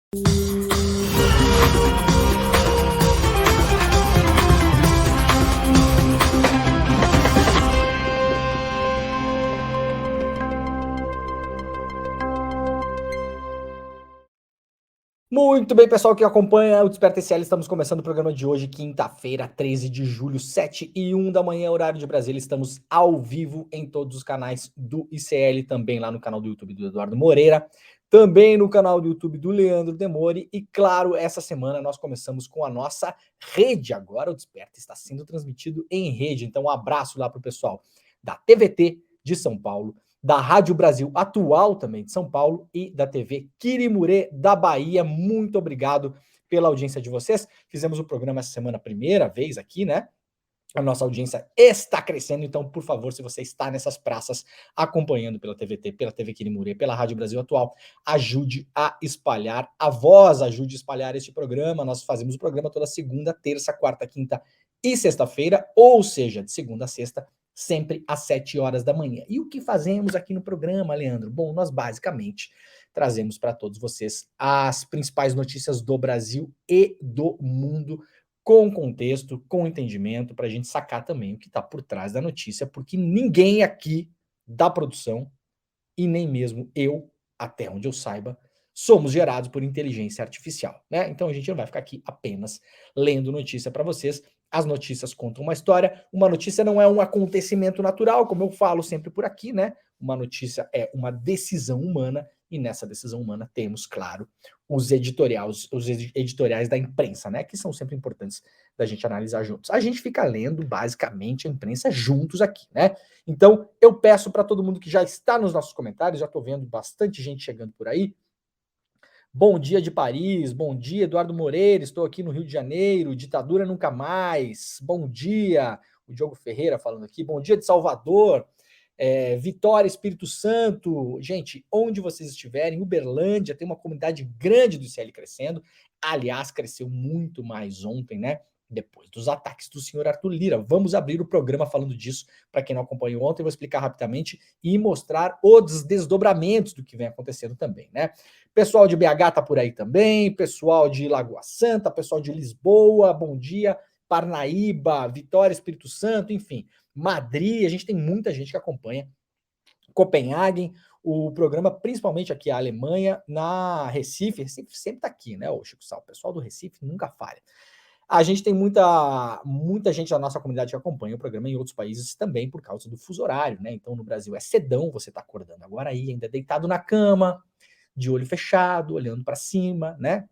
Muito bem, pessoal que acompanha o Desperta ICL, estamos começando o programa de hoje, quinta-feira, 13 de julho, 7h01 da manhã, horário de Brasília. Estamos ao vivo em todos os canais do ICL, também lá no canal do YouTube do Eduardo Moreira, também no canal do YouTube do Leandro Demore e, claro, essa semana nós começamos com a nossa rede. Agora o Desperta está sendo transmitido em rede, então um abraço lá para o pessoal da TVT de São Paulo, da Rádio Brasil Atual também de São Paulo e da TV Quirimurê da Bahia. Muito obrigado pela audiência de vocês. Fizemos o programa essa semana, primeira vez aqui, né? A nossa audiência está crescendo, então, por favor, se você está nessas praças acompanhando pela TVT, pela TV Quirimurê, pela Rádio Brasil Atual, ajude a espalhar a voz, ajude a espalhar este programa. Nós fazemos o programa toda segunda, terça, quarta, quinta e sexta-feira, ou seja, de segunda a sexta, sempre às 7 horas da manhã. E o que fazemos aqui no programa, Leandro? Bom, nós basicamente trazemos para todos vocês as principais notícias do Brasil e do mundo, com contexto, com entendimento, para a gente sacar também o que está por trás da notícia, porque ninguém aqui da produção, e nem mesmo eu, até onde eu saiba, somos gerados por inteligência artificial, né? Então a gente não vai ficar aqui apenas lendo notícia para vocês. As notícias contam uma história. Uma notícia não é um acontecimento natural, como eu falo sempre por aqui, né? Uma notícia é uma decisão humana, e nessa decisão humana temos, claro, os editoriais da imprensa, né? Que são sempre importantes da gente analisar juntos. A gente fica lendo basicamente a imprensa juntos aqui, né? Então, eu peço para todo mundo que já está nos nossos comentários, já estou vendo bastante gente chegando por aí. Bom dia de Paris, bom dia Eduardo Moreira, estou aqui no Rio de Janeiro, ditadura nunca mais, bom dia, o Diogo Ferreira falando aqui, bom dia de Salvador, Vitória, Espírito Santo, gente, onde vocês estiverem, Uberlândia, tem uma comunidade grande do ICL crescendo, aliás, cresceu muito mais ontem, né? Depois dos ataques do senhor Arthur Lira. Vamos abrir o programa falando disso. Para quem não acompanhou ontem, eu vou explicar rapidamente e mostrar os desdobramentos do que vem acontecendo também, né? Pessoal de BH tá por aí também, pessoal de Lagoa Santa, pessoal de Lisboa, bom dia, Parnaíba, Vitória, Espírito Santo, enfim, Madrid, a gente tem muita gente que acompanha, Copenhague, o programa, principalmente aqui a Alemanha, na Recife sempre tá aqui, né, o Chico Sal, o pessoal do Recife nunca falha. A gente tem muita gente da nossa comunidade que acompanha o programa em outros países também por causa do fuso horário, né? Então no Brasil é cedão, você tá acordando agora aí, ainda deitado na cama, de olho fechado, olhando para cima, né?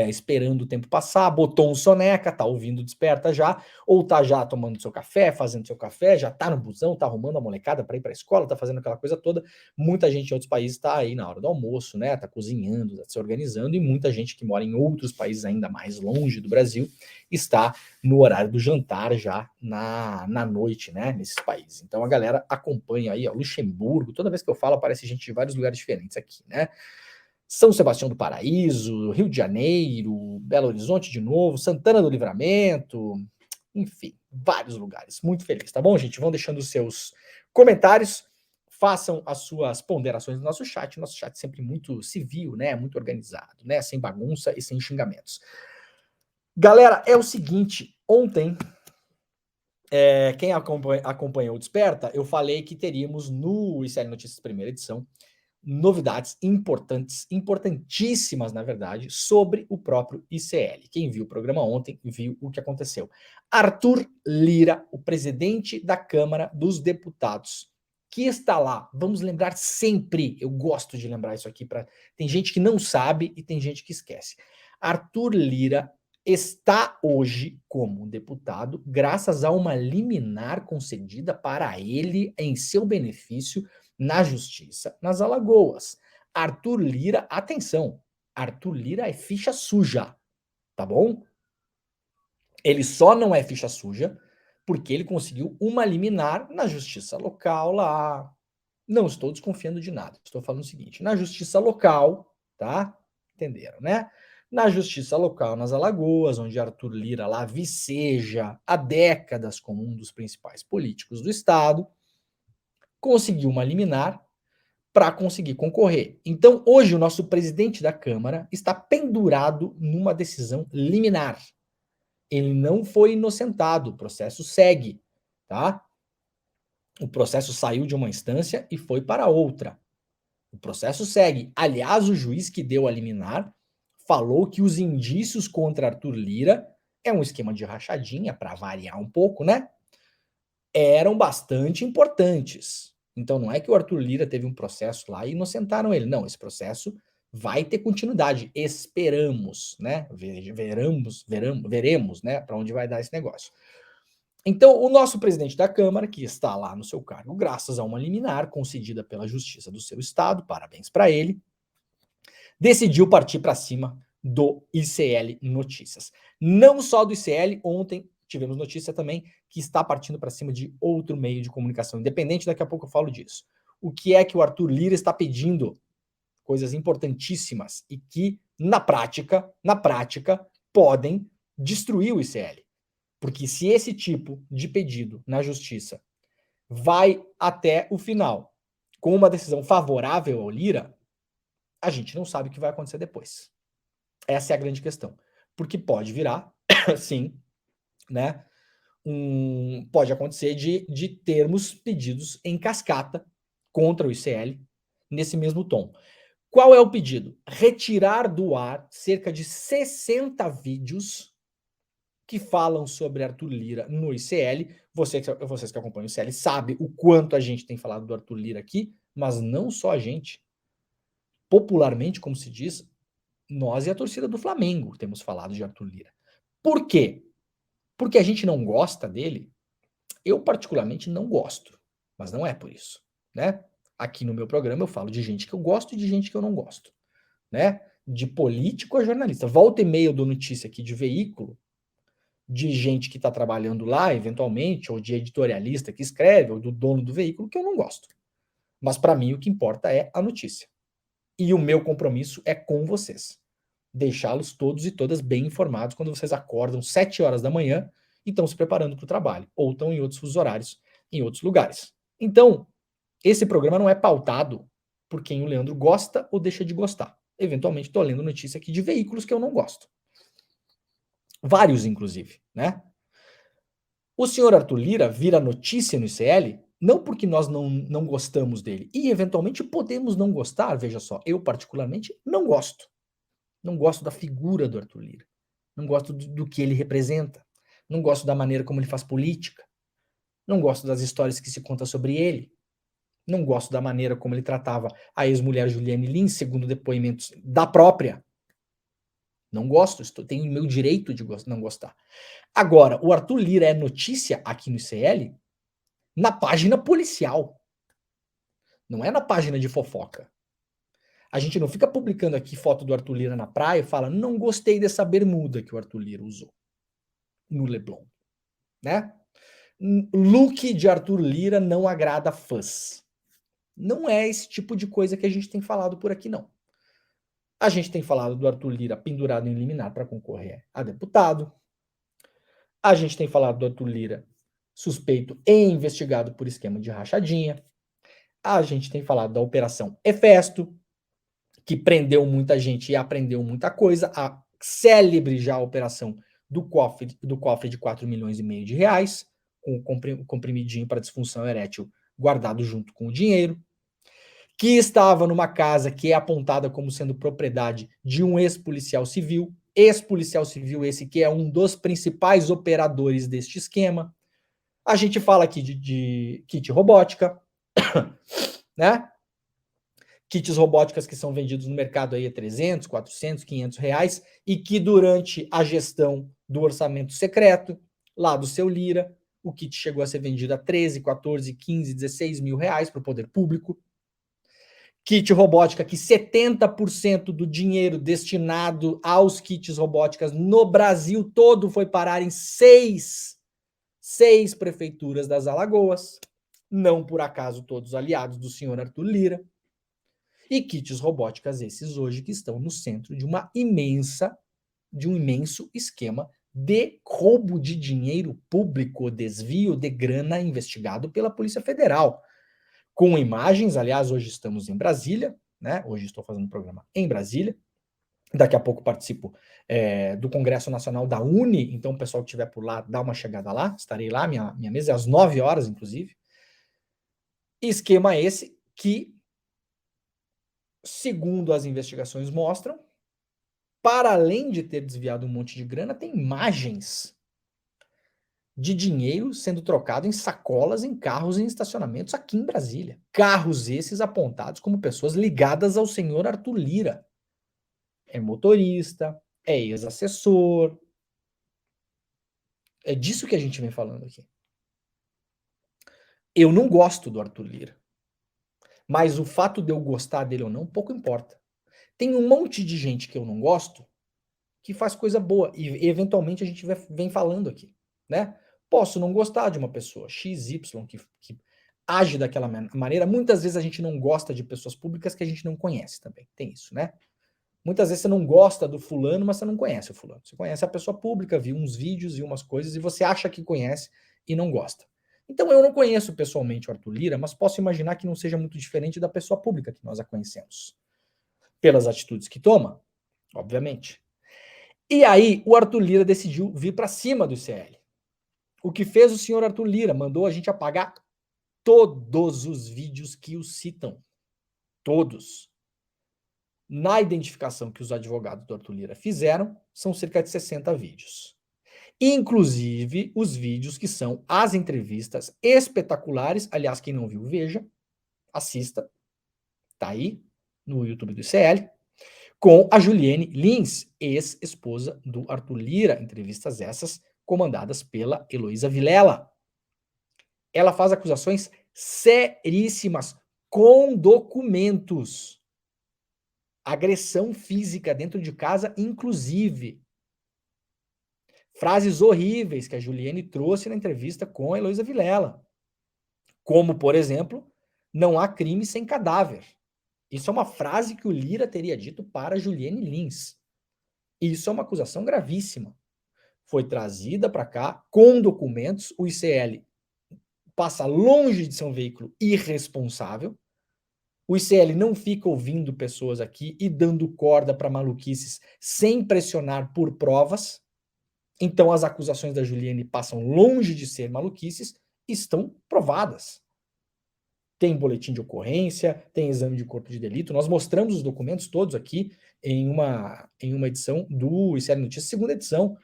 Esperando o tempo passar, botou um soneca, tá ouvindo Desperta já, ou tá já tomando seu café, fazendo seu café, já tá no busão, tá arrumando a molecada para ir para a escola, tá fazendo aquela coisa toda. Muita gente em outros países tá aí na hora do almoço, né? Tá cozinhando, tá se organizando, e muita gente que mora em outros países ainda mais longe do Brasil está no horário do jantar já na noite, né? Nesses países. Então a galera acompanha aí, ó, Luxemburgo, toda vez que eu falo aparece gente de vários lugares diferentes aqui, né? São Sebastião do Paraíso, Rio de Janeiro, Belo Horizonte de novo, Santana do Livramento, enfim, vários lugares. Muito feliz, tá bom, gente? Vão deixando os seus comentários, façam as suas ponderações no nosso chat. Nosso chat é sempre muito civil, né? Muito organizado, né? Sem bagunça e sem xingamentos. Galera, é o seguinte, ontem, quem acompanhou o Desperta, eu falei que teríamos no ICL Notícias primeira edição novidades importantes, importantíssimas, na verdade, sobre o próprio ICL. Quem viu o programa ontem viu o que aconteceu. Arthur Lira, o presidente da Câmara dos Deputados, que está lá, vamos lembrar sempre, eu gosto de lembrar isso aqui, tem gente que não sabe e tem gente que esquece. Arthur Lira está hoje como deputado graças a uma liminar concedida para ele em seu benefício na justiça nas Alagoas. Arthur Lira, atenção, Arthur Lira é ficha suja, tá bom? Ele só não é ficha suja porque ele conseguiu uma liminar na justiça local lá. Não estou desconfiando de nada. Estou falando o seguinte, na justiça local, tá? Entenderam, né? Na justiça local nas Alagoas, onde Arthur Lira lá viceja há décadas como um dos principais políticos do estado, conseguiu uma liminar para conseguir concorrer. Então, hoje, o nosso presidente da Câmara está pendurado numa decisão liminar. Ele não foi inocentado, o processo segue, tá? O processo saiu de uma instância e foi para outra. O processo segue. Aliás, o juiz que deu a liminar falou que os indícios contra Arthur Lira é um esquema de rachadinha, para variar um pouco, né? Eram bastante importantes. Então não é que o Arthur Lira teve um processo lá e inocentaram ele. Não, esse processo vai ter continuidade. Esperamos, né? Veremos, né? Para onde vai dar esse negócio. Então, o nosso presidente da Câmara, que está lá no seu cargo, graças a uma liminar concedida pela Justiça do seu estado, parabéns para ele, decidiu partir para cima do ICL Notícias. Não só do ICL, ontem tivemos notícia também que está partindo para cima de outro meio de comunicação independente, daqui a pouco eu falo disso. O que é que o Arthur Lira está pedindo? Coisas importantíssimas e que, na prática, podem destruir o ICL. Porque se esse tipo de pedido na justiça vai até o final com uma decisão favorável ao Lira, a gente não sabe o que vai acontecer depois. Essa é a grande questão. Porque pode virar, sim, né? Pode acontecer de termos pedidos em cascata contra o ICL nesse mesmo tom. Qual é o pedido? Retirar do ar cerca de 60 vídeos que falam sobre Arthur Lira no ICL. Vocês que acompanham o ICL sabem o quanto a gente tem falado do Arthur Lira aqui, mas não só a gente. Popularmente, como se diz, nós e a torcida do Flamengo temos falado de Arthur Lira. Por quê? Porque a gente não gosta dele? Eu particularmente não gosto, mas não é por isso, né? Aqui no meu programa eu falo de gente que eu gosto e de gente que eu não gosto, né? De político a jornalista. Volta e meia eu dou notícia aqui de veículo, de gente que está trabalhando lá, eventualmente, ou de editorialista que escreve, ou do dono do veículo, que eu não gosto. Mas para mim o que importa é a notícia. E o meu compromisso é com vocês. Deixá-los todos e todas bem informados quando vocês acordam 7 horas da manhã e estão se preparando para o trabalho, ou estão em outros fusos horários, em outros lugares. Então, esse programa não é pautado por quem o Leandro gosta ou deixa de gostar. Eventualmente, estou lendo notícia aqui de veículos que eu não gosto. Vários, inclusive, né? O senhor Arthur Lira vira notícia no ICL não porque nós não gostamos dele. E, eventualmente, podemos não gostar, veja só. Eu, particularmente, não gosto. Não gosto da figura do Arthur Lira. Não gosto do que ele representa. Não gosto da maneira como ele faz política. Não gosto das histórias que se conta sobre ele. Não gosto da maneira como ele tratava a ex-mulher Juliane Lins, segundo depoimentos da própria. Não gosto, tenho o meu direito de não gostar. Agora, o Arthur Lira é notícia aqui no ICL na página policial. Não é na página de fofoca. A gente não fica publicando aqui foto do Arthur Lira na praia e fala, não gostei dessa bermuda que o Arthur Lira usou no Leblon, né? Look de Arthur Lira não agrada fãs. Não é esse tipo de coisa que a gente tem falado por aqui, não. A gente tem falado do Arthur Lira pendurado em liminar para concorrer a deputado. A gente tem falado do Arthur Lira suspeito e investigado por esquema de rachadinha. A gente tem falado da Operação Hefesto, que prendeu muita gente e apreendeu muita coisa. A célebre já operação do cofre de 4 milhões e meio de reais, com o comprimidinho para disfunção erétil guardado junto com o dinheiro, que estava numa casa que é apontada como sendo propriedade de um ex-policial civil esse que é um dos principais operadores deste esquema. A gente fala aqui de kit robótica, né? Kits robóticas que são vendidos no mercado aí a 300, 400, 500 reais e que durante a gestão do orçamento secreto, lá do seu Lira, o kit chegou a ser vendido a 13, 14, 15, 16 mil reais para o poder público. Kit robótica que 70% do dinheiro destinado aos kits robóticas no Brasil todo foi parar em seis prefeituras das Alagoas, não por acaso todos aliados do senhor Arthur Lira. E kits robóticas esses hoje que estão no centro de um imenso esquema de roubo de dinheiro público, desvio de grana investigado pela Polícia Federal. com imagens. Aliás, hoje estamos em Brasília, né? Hoje estou fazendo um programa em Brasília. Daqui a pouco participo do Congresso Nacional da Uni, então o pessoal que estiver por lá, dá uma chegada lá, estarei lá, minha mesa é às 9 horas, inclusive. Esquema esse que, segundo as investigações mostram, para além de ter desviado um monte de grana, tem imagens de dinheiro sendo trocado em sacolas, em carros, em estacionamentos aqui em Brasília. Carros esses apontados como pessoas ligadas ao senhor Arthur Lira. É motorista, é ex-assessor. É disso que a gente vem falando aqui. Eu não gosto do Arthur Lira. Mas o fato de eu gostar dele ou não, pouco importa. Tem um monte de gente que eu não gosto que faz coisa boa. E eventualmente a gente vem falando aqui, né? Posso não gostar de uma pessoa XY que age daquela maneira. Muitas vezes a gente não gosta de pessoas públicas que a gente não conhece também. Tem isso, né? Muitas vezes você não gosta do fulano, mas você não conhece o fulano. Você conhece a pessoa pública, viu uns vídeos e umas coisas, e você acha que conhece e não gosta. Então eu não conheço pessoalmente o Arthur Lira, mas posso imaginar que não seja muito diferente da pessoa pública que nós a conhecemos. Pelas atitudes que toma, obviamente. E aí o Arthur Lira decidiu vir para cima do ICL. O que fez o senhor Arthur Lira? Mandou a gente apagar todos os vídeos que o citam. Todos. Na identificação que os advogados do Arthur Lira fizeram, são cerca de 60 vídeos. Inclusive os vídeos que são as entrevistas espetaculares. Aliás, quem não viu, veja, assista. Tá aí no YouTube do ICL. Com a Juliane Lins, ex-esposa do Arthur Lira. Entrevistas essas comandadas pela Heloísa Vilela. Ela faz acusações seríssimas, com documentos. Agressão física dentro de casa, inclusive. Frases horríveis que a Juliane trouxe na entrevista com a Heloísa Vilela. Como, por exemplo, não há crime sem cadáver. Isso é uma frase que o Lira teria dito para a Juliane Lins. Isso é uma acusação gravíssima. Foi trazida para cá com documentos. O ICL passa longe de ser um veículo irresponsável. O ICL não fica ouvindo pessoas aqui e dando corda para maluquices sem pressionar por provas. Então as acusações da Juliane passam longe de ser maluquices, estão provadas. Tem boletim de ocorrência, tem exame de corpo de delito. Nós mostramos os documentos todos aqui em uma edição do ICL Notícias, segunda edição.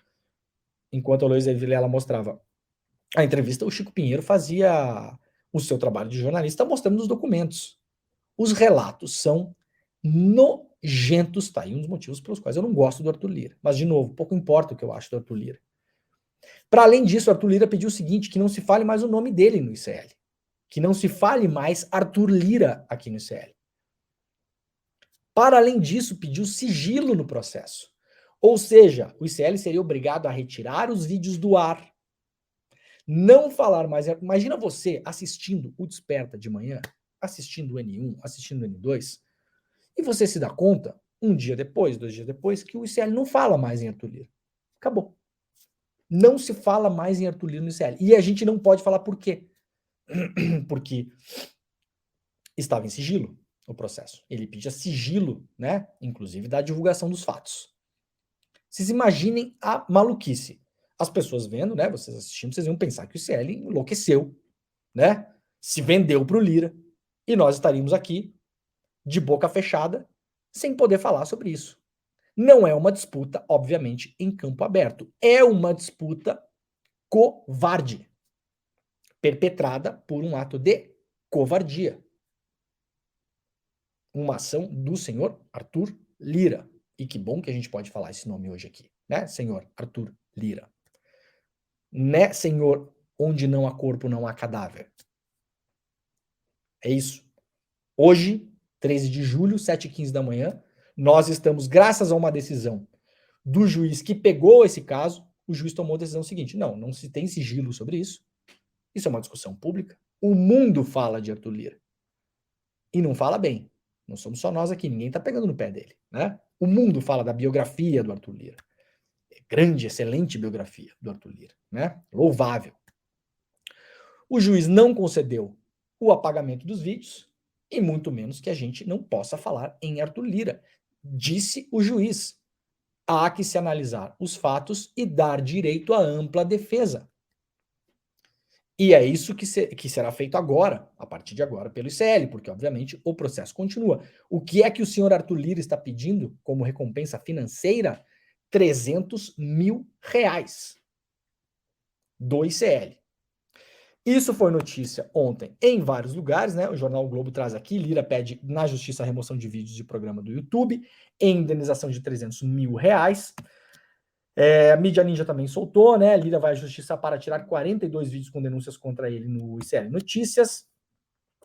Enquanto a Heloísa Vilela mostrava a entrevista, o Chico Pinheiro fazia o seu trabalho de jornalista mostrando os documentos. Os relatos são nojentos, tá aí um dos motivos pelos quais eu não gosto do Arthur Lira. Mas, de novo, pouco importa o que eu acho do Arthur Lira. Para além disso, o Arthur Lira pediu o seguinte, que não se fale mais o nome dele no ICL. Que não se fale mais Arthur Lira aqui no ICL. Para além disso, pediu sigilo no processo. Ou seja, o ICL seria obrigado a retirar os vídeos do ar. Não falar mais. Imagina você assistindo o Desperta de manhã, assistindo o N1, assistindo o N2, e você se dá conta, um dia depois, 2 dias depois, que o ICL não fala mais em Arthur Lira. Acabou. Não se fala mais em Arthur Lira no ICL. E a gente não pode falar por quê. Porque estava em sigilo o processo. Ele pedia sigilo, né? Inclusive da divulgação dos fatos. Vocês imaginem a maluquice. As pessoas vendo, né? Vocês assistindo, vocês iam pensar que o ICL enlouqueceu, né? Se vendeu para o Lira. E nós estaríamos aqui, de boca fechada, sem poder falar sobre isso. Não é uma disputa, obviamente, em campo aberto. É uma disputa covarde, perpetrada por um ato de covardia. Uma ação do senhor Arthur Lira. E que bom que a gente pode falar esse nome hoje aqui, né? Senhor Arthur Lira. Né, senhor, onde não há corpo, não há cadáver. É isso. Hoje, 13 de julho, 7h15 da manhã, nós estamos, graças a uma decisão do juiz que pegou esse caso, o juiz tomou a decisão seguinte: não se tem sigilo sobre isso. Isso é uma discussão pública. O mundo fala de Arthur Lira. E não fala bem. Não somos só nós aqui, ninguém está pegando no pé dele, né? O mundo fala da biografia do Arthur Lira. Grande, excelente biografia do Arthur Lira, né? Louvável. O juiz não concedeu o apagamento dos vídeos e muito menos que a gente não possa falar em Arthur Lira. Disse o juiz. Há que se analisar os fatos e dar direito à ampla defesa. E é isso que será feito agora, a partir de agora, pelo ICL, porque, obviamente, o processo continua. O que é que o senhor Arthur Lira está pedindo como recompensa financeira? R$300 mil do ICL. Isso foi notícia ontem em vários lugares, né? O jornal o Globo traz aqui, Lira pede na justiça a remoção de vídeos de programa do YouTube, em indenização de R$300 mil. A Mídia Ninja também soltou, né? Lira vai à justiça para tirar 42 vídeos com denúncias contra ele no ICL Notícias.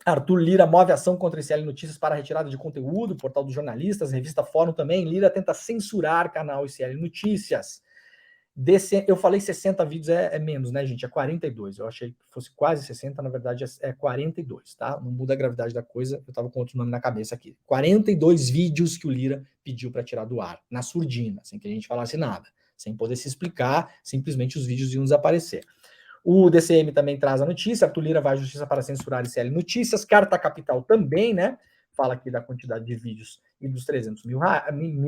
Arthur Lira move ação contra o ICL Notícias para retirada de conteúdo, portal dos jornalistas, revista Fórum também. Lira tenta censurar canal ICL Notícias. Eu falei 60 vídeos, é menos, né, gente? É 42. Eu achei que fosse quase 60, na verdade é 42, tá? Não muda a gravidade da coisa, eu tava com outro nome na cabeça aqui. 42 vídeos que o Lira pediu para tirar do ar, na surdina, sem que a gente falasse nada, sem poder se explicar, simplesmente os vídeos iam desaparecer. O DCM também traz a notícia, Arthur Lira vai à justiça para censurar ICL Notícias, Carta Capital também, né? Fala aqui da quantidade de vídeos e dos 300 mil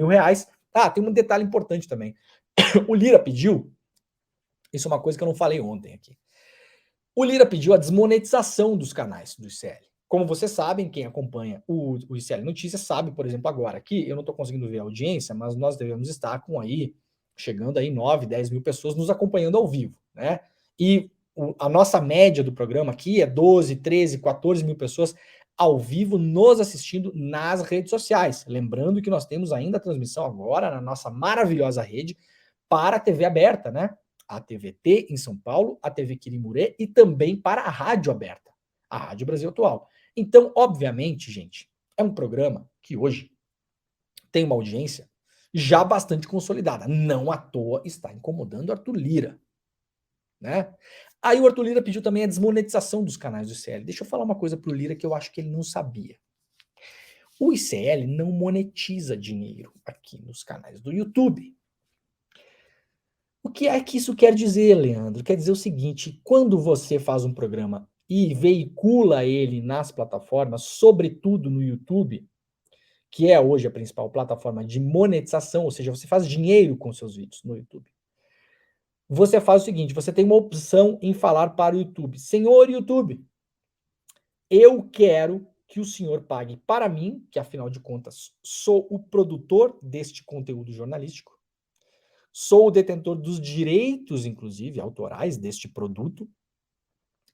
reais. Ah, tem um detalhe importante também. O Lira pediu, isso é uma coisa que eu não falei ontem aqui. O Lira pediu a desmonetização dos canais do ICL. Como vocês sabem, quem acompanha o ICL Notícias sabe, por exemplo, agora aqui, eu não estou conseguindo ver a audiência, mas nós devemos estar com aí, chegando aí 9, 10 mil pessoas nos acompanhando ao vivo, né? E a nossa média do programa aqui é 12, 13, 14 mil pessoas ao vivo nos assistindo nas redes sociais. Lembrando que nós temos ainda a transmissão agora na nossa maravilhosa rede para a TV aberta, né? A TVT em São Paulo, a TV Quirimurê e também para a Rádio Aberta, a Rádio Brasil Atual. Então, obviamente, gente, é um programa que hoje tem uma audiência já bastante consolidada. Não à toa está incomodando Arthur Lira, né? Aí o Arthur Lira pediu também a desmonetização dos canais do ICL. Deixa eu falar uma coisa pro Lira que eu acho que ele não sabia. O ICL não monetiza dinheiro aqui nos canais do YouTube. O que é que isso quer dizer, Leandro? Quer dizer o seguinte, quando você faz um programa e veicula ele nas plataformas, sobretudo no YouTube, que é hoje a principal plataforma de monetização, ou seja, você faz dinheiro com seus vídeos no YouTube. Você faz o seguinte, você tem uma opção em falar para o YouTube. Senhor YouTube, eu quero que o senhor pague para mim, que afinal de contas sou o produtor deste conteúdo jornalístico, sou o detentor dos direitos, inclusive, autorais deste produto.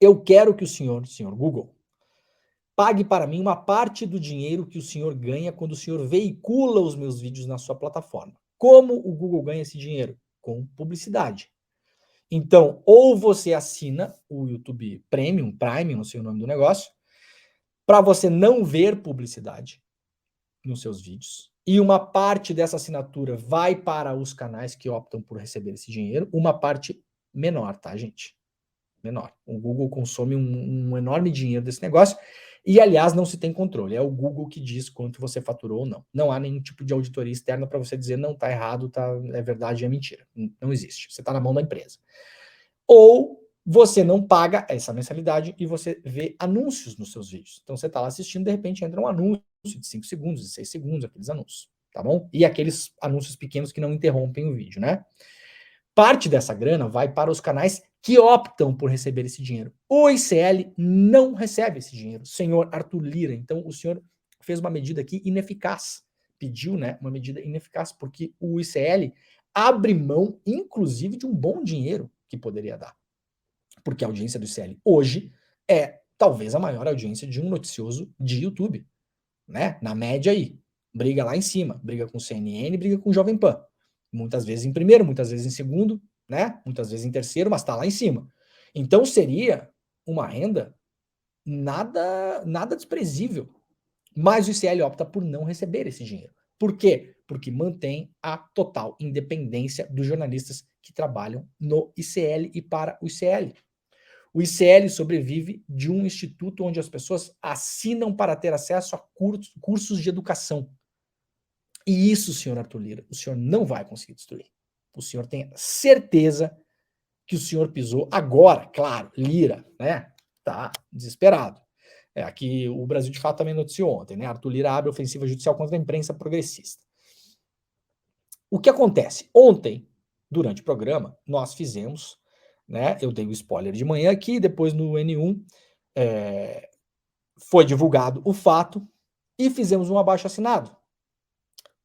Eu quero que o senhor Google, pague para mim uma parte do dinheiro que o senhor ganha quando o senhor veicula os meus vídeos na sua plataforma. Como o Google ganha esse dinheiro? Com publicidade. Então, ou você assina o YouTube Premium, Prime, não sei o nome do negócio, para você não ver publicidade nos seus vídeos. E uma parte dessa assinatura vai para os canais que optam por receber esse dinheiro, uma parte menor, tá, gente? Menor. O Google consome um enorme dinheiro desse negócio e, aliás, não se tem controle. É o Google que diz quanto você faturou ou não. Não há nenhum tipo de auditoria externa para você dizer não, tá errado, tá, é verdade, é mentira. Não existe. Você está na mão da empresa. Ou você não paga essa mensalidade e você vê anúncios nos seus vídeos. Então você está lá assistindo, de repente entra um anúncio de 5 segundos, de 6 segundos, aqueles anúncios, tá bom? E aqueles anúncios pequenos que não interrompem o vídeo, né? Parte dessa grana vai para os canais que optam por receber esse dinheiro. O ICL não recebe esse dinheiro, senhor Arthur Lira. Então o senhor fez uma medida aqui ineficaz. Pediu, né, uma medida ineficaz, porque o ICL abre mão, inclusive, de um bom dinheiro que poderia dar. Porque a audiência do ICL hoje é talvez a maior audiência de um noticioso de YouTube, né? Na média aí. Briga lá em cima, briga com CNN, briga com Jovem Pan. Muitas vezes em primeiro, muitas vezes em segundo, né? Muitas vezes em terceiro, mas tá lá em cima. Então seria uma renda nada desprezível. Mas o ICL opta por não receber esse dinheiro. Por quê? Porque mantém a total independência dos jornalistas que trabalham no ICL e para o ICL. O ICL sobrevive de um instituto onde as pessoas assinam para ter acesso a cursos de educação. E isso, senhor Arthur Lira, o senhor não vai conseguir destruir. O senhor tem certeza que o senhor pisou agora, claro, Lira, né? Tá desesperado. Aqui o Brasil de Fato também noticiou ontem, né? Arthur Lira abre ofensiva judicial contra a imprensa progressista. O que acontece? Ontem, durante o programa, nós fizemos, né? Eu dei o spoiler de manhã aqui, depois no N1 foi divulgado o fato e fizemos um abaixo-assinado.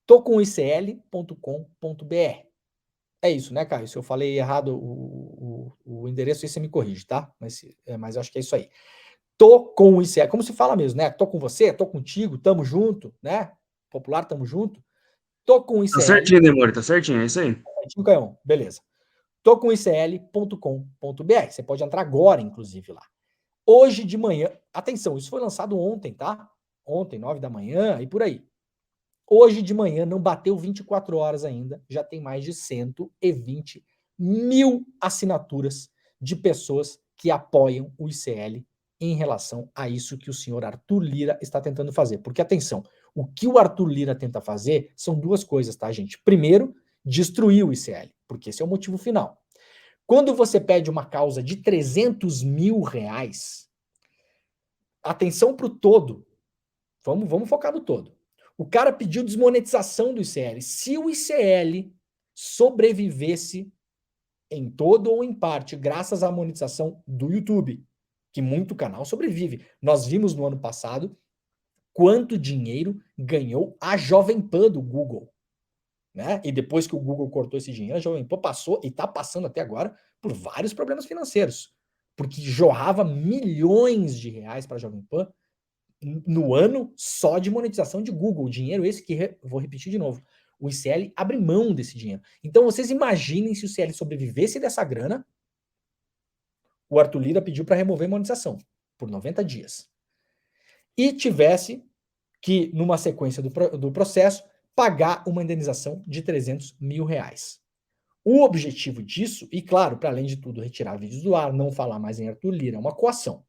tocomisl.com.br. É isso, né, Caio? Se eu falei errado o endereço, aí você me corrige, tá? Mas eu acho que é isso aí. Tô com o ICL, como se fala mesmo, né? Tô com você, tô contigo, tamo junto, né? Popular, tamo junto. Tô com o ICL. Tá certinho, Demore, tá certinho, é isso aí. Certinho, Caião, beleza. Tô com o ICL.com.br. Você pode entrar agora, inclusive, lá. Hoje de manhã, atenção, isso foi lançado ontem, tá? Ontem, 9 da manhã e por aí. Hoje de manhã, não bateu 24 horas ainda, já tem mais de 120 mil assinaturas de pessoas que apoiam o ICL em relação a isso que o senhor Arthur Lira está tentando fazer. Porque, atenção, o que o Arthur Lira tenta fazer são duas coisas, tá, gente? Primeiro, destruir o ICL, porque esse é o motivo final. Quando você pede uma causa de 300 mil reais, atenção para o todo, vamos focar no todo. O cara pediu desmonetização do ICL. Se o ICL sobrevivesse em todo ou em parte, graças à monetização do YouTube, que muito canal sobrevive. Nós vimos no ano passado quanto dinheiro ganhou a Jovem Pan do Google. Né? E depois que o Google cortou esse dinheiro, a Jovem Pan passou, e está passando até agora, por vários problemas financeiros. Porque jorrava milhões de reais para a Jovem Pan no ano só de monetização de Google. Dinheiro esse que, vou repetir de novo, o ICL abre mão desse dinheiro. Então vocês imaginem se o ICL sobrevivesse dessa grana, o Arthur Lira pediu para remover a monetização por 90 dias. E tivesse que, numa sequência do processo, pagar uma indenização de 300 mil reais. O objetivo disso, e claro, para além de tudo, retirar vídeos do ar, não falar mais em Arthur Lira, é uma coação.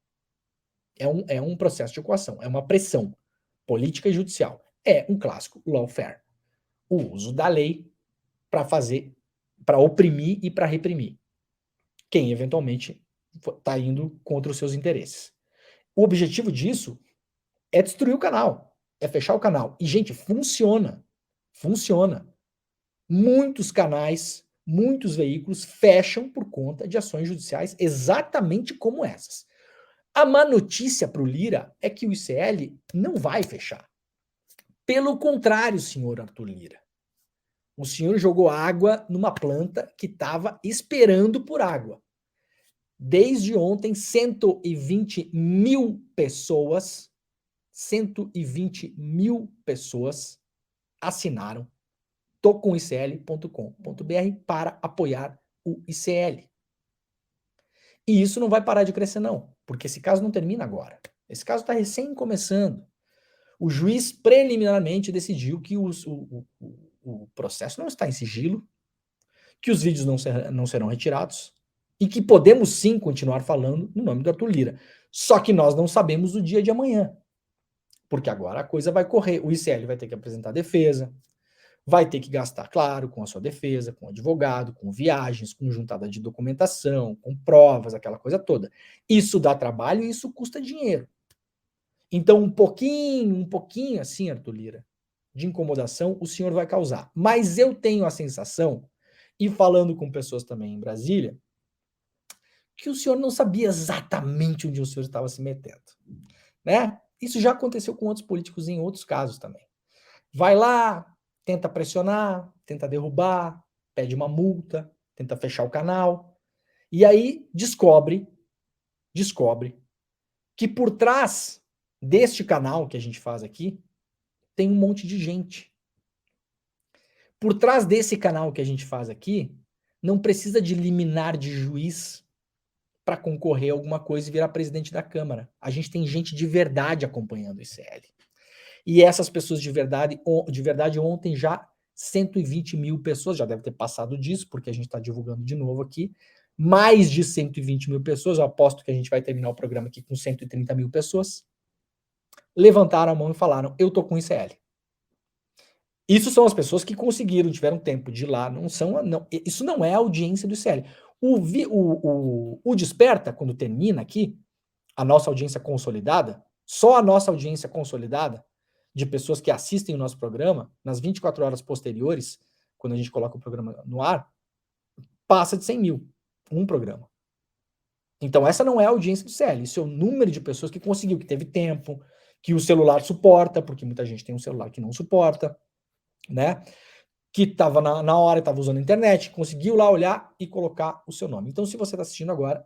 É um processo de coação, é uma pressão política e judicial. É um clássico lawfare. O uso da lei para oprimir e para reprimir quem eventualmente está indo contra os seus interesses. O objetivo disso é destruir o canal, é fechar o canal. E, gente, funciona. Funciona. Muitos canais, muitos veículos fecham por conta de ações judiciais exatamente como essas. A má notícia para o Lira é que o ICL não vai fechar. Pelo contrário, senhor Arthur Lira. O senhor jogou água numa planta que estava esperando por água. Desde ontem, 120 mil pessoas assinaram tocomisl.com.br para apoiar o ICL. E isso não vai parar de crescer, não, porque esse caso não termina agora. Esse caso está recém começando. O juiz preliminarmente decidiu que o processo não está em sigilo, que os vídeos não serão retirados e que podemos sim continuar falando no nome do Arthur Lira. Só que nós não sabemos o dia de amanhã, porque agora a coisa vai correr. O ICL vai ter que apresentar defesa, vai ter que gastar, claro, com a sua defesa, com advogado, com viagens, com juntada de documentação, com provas, aquela coisa toda. Isso dá trabalho e isso custa dinheiro. Então, um pouquinho assim, Arthur Lira, de incomodação o senhor vai causar. Mas eu tenho a sensação, e falando com pessoas também em Brasília, que o senhor não sabia exatamente onde o senhor estava se metendo. Né? Isso já aconteceu com outros políticos em outros casos também. Vai lá, tenta pressionar, tenta derrubar, pede uma multa, tenta fechar o canal, e aí descobre que por trás deste canal que a gente faz aqui, tem um monte de gente. Por trás desse canal que a gente faz aqui, não precisa de liminar de juiz para concorrer a alguma coisa e virar presidente da Câmara. A gente tem gente de verdade acompanhando o ICL. E essas pessoas de verdade ontem já 120 mil pessoas, já deve ter passado disso, porque a gente está divulgando de novo aqui, mais de 120 mil pessoas, eu aposto que a gente vai terminar o programa aqui com 130 mil pessoas, levantaram a mão e falaram, eu tô com ICL. Isso são as pessoas que conseguiram, tiveram tempo de ir lá, isso não é a audiência do ICL. O Desperta, quando termina aqui, a nossa audiência consolidada, Só a nossa audiência consolidada, de pessoas que assistem o nosso programa, nas 24 horas posteriores, quando a gente coloca o programa no ar, passa de 100 mil, um programa. Então essa não é a audiência do CL, isso é o número de pessoas que conseguiu, que teve tempo, que o celular suporta, porque muita gente tem um celular que não suporta, né? Que estava na hora, estava usando a internet, conseguiu lá olhar e colocar o seu nome. Então se você está assistindo agora,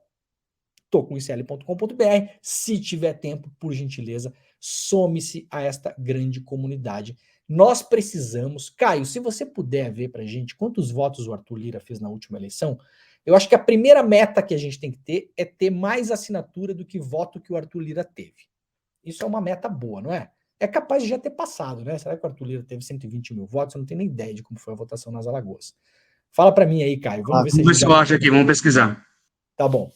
tocoicl.com.br, se tiver tempo, por gentileza, some-se a esta grande comunidade. Nós precisamos, Caio, se você puder ver pra gente quantos votos o Arthur Lira fez na última eleição, eu acho que a primeira meta que a gente tem que ter é ter mais assinatura do que voto que o Arthur Lira teve. Isso é uma meta boa, não é? É capaz de já ter passado, né? Será que o Arthur Lira teve 120 mil votos? Eu não tenho nem ideia de como foi a votação nas Alagoas. Fala pra mim aí, Caio. Vamos ver se a Vamos ver gente se já... eu acho aqui, vamos pesquisar. Tá bom.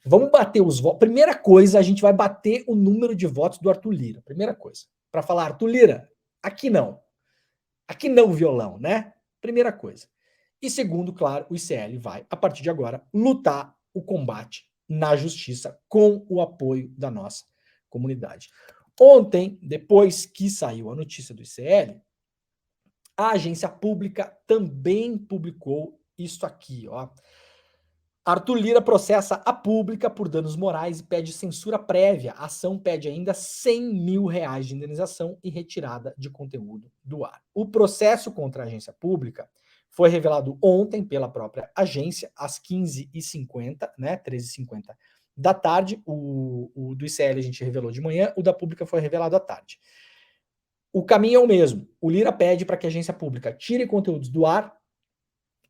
Vamos bater os votos. Primeira coisa, a gente vai bater o número de votos do Arthur Lira. Primeira coisa. Para falar, Arthur Lira, aqui não. Aqui não, violão, né? Primeira coisa. E segundo, claro, o ICL vai, a partir de agora, lutar o combate na justiça com o apoio da nossa comunidade. Ontem, depois que saiu a notícia do ICL, a agência pública também publicou isso aqui, ó. Arthur Lira processa a pública por danos morais e pede censura prévia. A ação pede ainda 100 mil reais de indenização e retirada de conteúdo do ar. O processo contra a agência pública foi revelado ontem pela própria agência, às 15h50, né, 13h50 da tarde. O do ICL a gente revelou de manhã, o da pública foi revelado à tarde. O caminho é o mesmo. O Lira pede para que a agência pública tire conteúdos do ar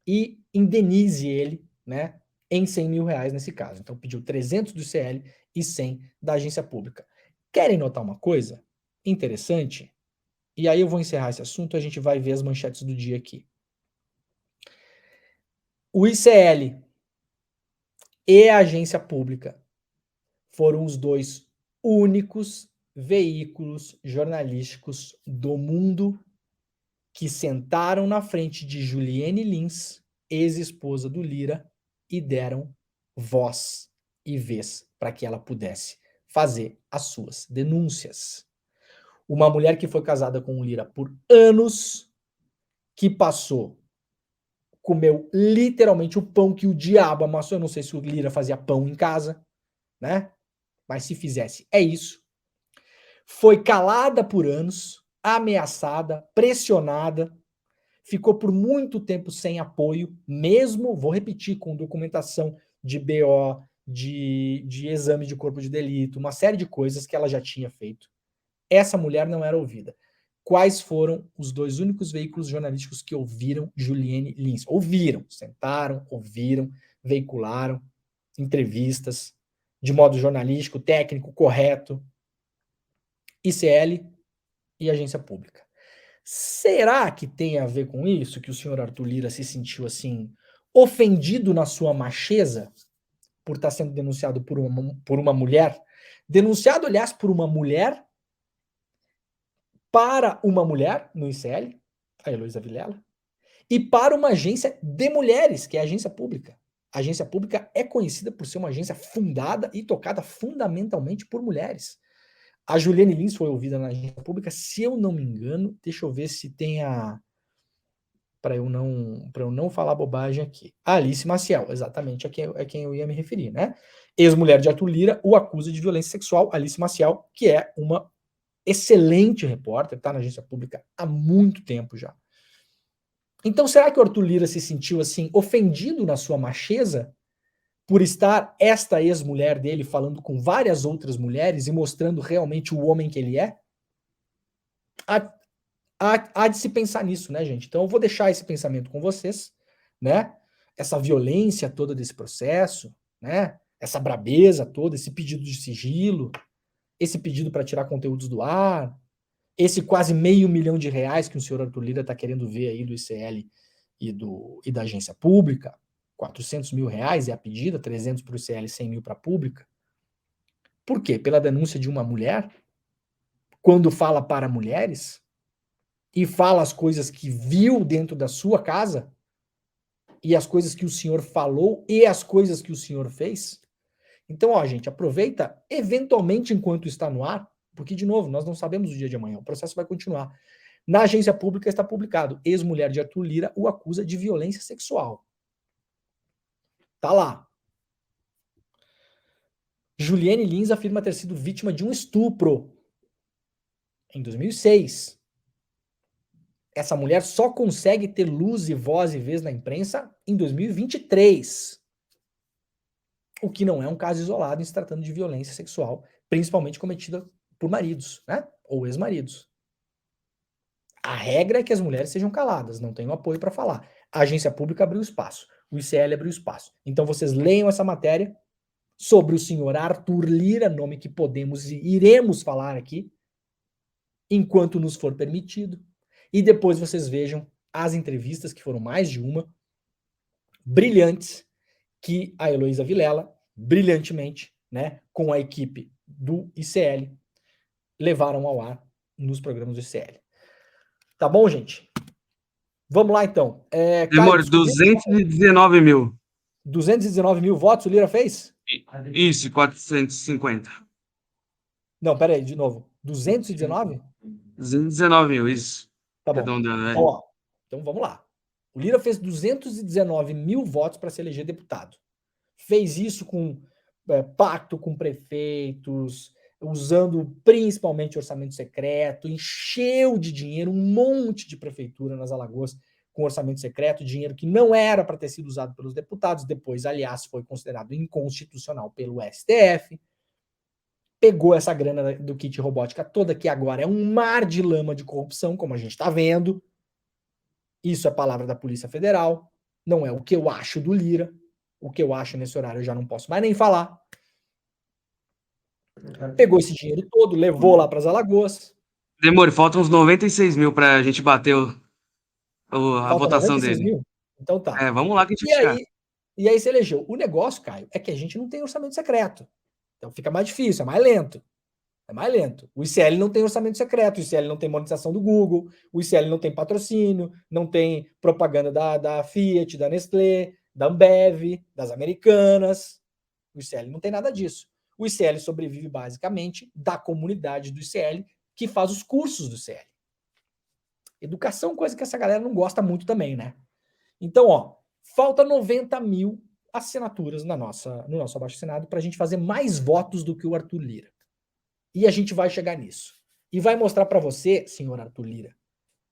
e indenize ele, né, em 100 mil reais nesse caso. Então pediu 300 do ICL e 100 da agência pública. Querem notar uma coisa interessante? E aí eu vou encerrar esse assunto, a gente vai ver as manchetes do dia aqui. O ICL e a agência pública foram os dois únicos veículos jornalísticos do mundo que sentaram na frente de Juliane Lins, ex-esposa do Lira, e deram voz e vez para que ela pudesse fazer as suas denúncias. Uma mulher que foi casada com o Lira por anos, que comeu literalmente o pão que o diabo amassou. Eu não sei se o Lira fazia pão em casa, né? Mas se fizesse, é isso. Foi calada por anos, ameaçada, pressionada, ficou por muito tempo sem apoio, mesmo, vou repetir, com documentação de BO, de exame de corpo de delito, uma série de coisas que ela já tinha feito. Essa mulher não era ouvida. Quais foram os dois únicos veículos jornalísticos que ouviram Juliane Lins? Ouviram, sentaram, ouviram, veicularam entrevistas de modo jornalístico, técnico, correto. ICL e agência pública. Será que tem a ver com isso, que o senhor Arthur Lira se sentiu assim, ofendido na sua macheza por estar sendo denunciado por uma mulher? Denunciado, aliás, por uma mulher para uma mulher no ICL, a Heloísa Vilela, e para uma agência de mulheres, que é a agência pública. A agência pública é conhecida por ser uma agência fundada e tocada fundamentalmente por mulheres. A Juliane Lins foi ouvida na agência pública, se eu não me engano, deixa eu ver se tem a... para eu não falar bobagem aqui. A Alice Maciel, exatamente é quem eu ia me referir, né? Ex-mulher de Arthur Lira o acusa de violência sexual, Alice Maciel, que é uma excelente repórter, está na agência pública há muito tempo já. Então, será que o Arthur Lira se sentiu assim, ofendido na sua macheza por estar esta ex-mulher dele falando com várias outras mulheres e mostrando realmente o homem que ele é? Há de se pensar nisso, né, gente? Então eu vou deixar esse pensamento com vocês, né? Essa violência toda desse processo, né? Essa brabeza toda, esse pedido de sigilo, esse pedido para tirar conteúdos do ar, esse quase R$500 mil que o senhor Arthur Lira está querendo ver aí do ICL e da agência pública. R$400 mil é a pedida, 300 para o ICL, 100 mil para a pública. Por quê? Pela denúncia de uma mulher, quando fala para mulheres, e fala as coisas que viu dentro da sua casa, e as coisas que o senhor falou, e as coisas que o senhor fez. Então, ó, gente, aproveita, eventualmente, enquanto está no ar, Porque, de novo, nós não sabemos o dia de amanhã, o processo vai continuar. Na agência pública está publicado, ex-mulher de Arthur Lira o acusa de violência sexual. Tá lá. Juliane Lins afirma ter sido vítima de um estupro em 2006. Essa mulher só consegue ter luz e voz e vez na imprensa em 2023. O que não é um caso isolado em se tratando de violência sexual, principalmente cometida por maridos, né? Ou ex-maridos. A regra é que as mulheres sejam caladas, não tenham apoio para falar. A agência pública abriu espaço, o ICL abriu espaço. Então vocês leiam essa matéria sobre o senhor Arthur Lira, nome que podemos e iremos falar aqui, enquanto nos for permitido. E depois vocês vejam as entrevistas, que foram mais de uma, brilhantes, que a Heloísa Vilela, brilhantemente, né, com a equipe do ICL, levaram ao ar nos programas do ICL. Tá bom, gente? Vamos lá, então. Demora 219 mil. 219 mil votos o Lira fez? Isso, 450. Não, pera aí, de novo. 219? 219 mil, isso. Tá bom. Arredondando, né? Então, ó, então vamos lá. O Lira fez 219 mil votos para se eleger deputado. Fez isso com pacto com prefeitos, usando principalmente orçamento secreto, encheu de dinheiro um monte de prefeitura nas Alagoas com orçamento secreto, dinheiro que não era para ter sido usado pelos deputados, depois, aliás, foi considerado inconstitucional pelo STF. Pegou essa grana do kit robótica toda, que agora é um mar de lama de corrupção, como a gente está vendo. Isso é palavra da Polícia Federal, não é o que eu acho do Lira. O que eu acho nesse horário eu já não posso mais nem falar. Pegou esse dinheiro todo, levou lá para as Alagoas. Demore, faltam uns 96 mil pra gente bater a Falta votação 96 dele. mil? Então tá. Vamos lá que a gente vai chegar. E aí se elegeu. O negócio, Caio, é que a gente não tem orçamento secreto. Então fica mais difícil, é mais lento. É mais lento. O ICL não tem orçamento secreto, o ICL não tem monetização do Google, o ICL não tem patrocínio, não tem propaganda da Fiat, da Nestlé, da Ambev, das Americanas. O ICL não tem nada disso. O ICL sobrevive basicamente da comunidade do ICL que faz os cursos do ICL. Educação, coisa que essa galera não gosta muito também, né? Então, ó, falta 90 mil assinaturas no nosso abaixo-assinado para a gente fazer mais votos do que o Arthur Lira. E a gente vai chegar nisso. E vai mostrar para você, senhor Arthur Lira,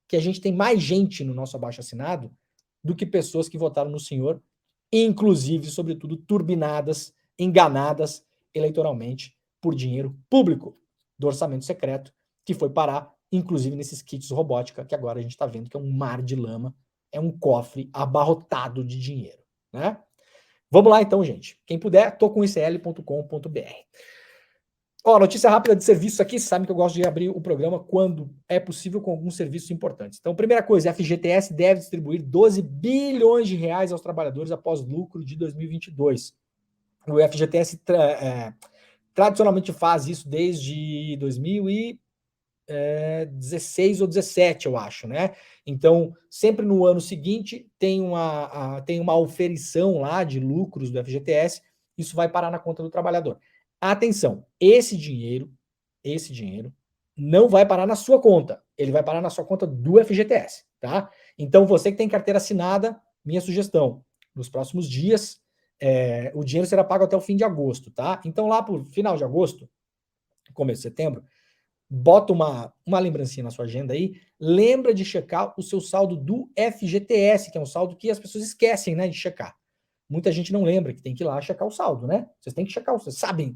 que a gente tem mais gente no nosso abaixo-assinado do que pessoas que votaram no senhor, inclusive, sobretudo, turbinadas, enganadas eleitoralmente por dinheiro público do orçamento secreto, que foi parar, inclusive, nesses kits robótica, que agora a gente está vendo que é um mar de lama, é um cofre abarrotado de dinheiro, né? Vamos lá então, gente. Quem puder, tô com icl.com.br. Ó, notícia rápida de serviço aqui, você sabe que eu gosto de abrir o programa quando é possível com alguns serviços importantes. Então, primeira coisa, a FGTS deve distribuir 12 bilhões de reais aos trabalhadores após lucro de 2022. O FGTS tradicionalmente faz isso desde 2016 ou 17, eu acho, né? Então, sempre no ano seguinte tem uma auferição lá de lucros do FGTS, isso vai parar na conta do trabalhador. Atenção, esse dinheiro não vai parar na sua conta, ele vai parar na sua conta do FGTS, tá? Então, você que tem carteira assinada, minha sugestão, nos próximos dias, o dinheiro será pago até o fim de agosto, tá? Então, lá por final de agosto, começo de setembro, bota uma lembrancinha na sua agenda aí, lembra de checar o seu saldo do FGTS, que é um saldo que as pessoas esquecem, né, de checar. Muita gente não lembra que tem que ir lá checar o saldo, né? Vocês têm que checar, vocês sabem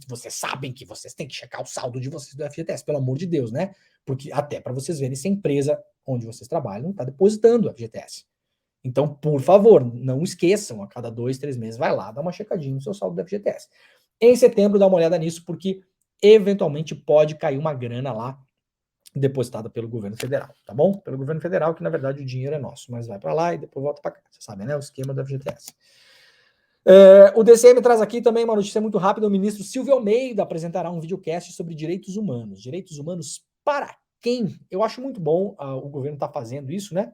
que vocês têm que checar o saldo de vocês do FGTS, pelo amor de Deus, né? Porque até para vocês verem se a empresa onde vocês trabalham está depositando o FGTS. Então, por favor, não esqueçam, a cada 2, 3 meses vai lá, dá uma checadinha no seu saldo do FGTS. Em setembro, dá uma olhada nisso, porque eventualmente pode cair uma grana lá depositada pelo governo federal, tá bom? Pelo governo federal, que na verdade o dinheiro é nosso, mas vai para lá e depois volta para cá. Você sabe, né? O esquema do FGTS. O DCM traz aqui também uma notícia muito rápida. O ministro Silvio Almeida apresentará um videocast sobre direitos humanos. Direitos humanos para quem? Eu acho muito bom o governo estar fazendo isso, né?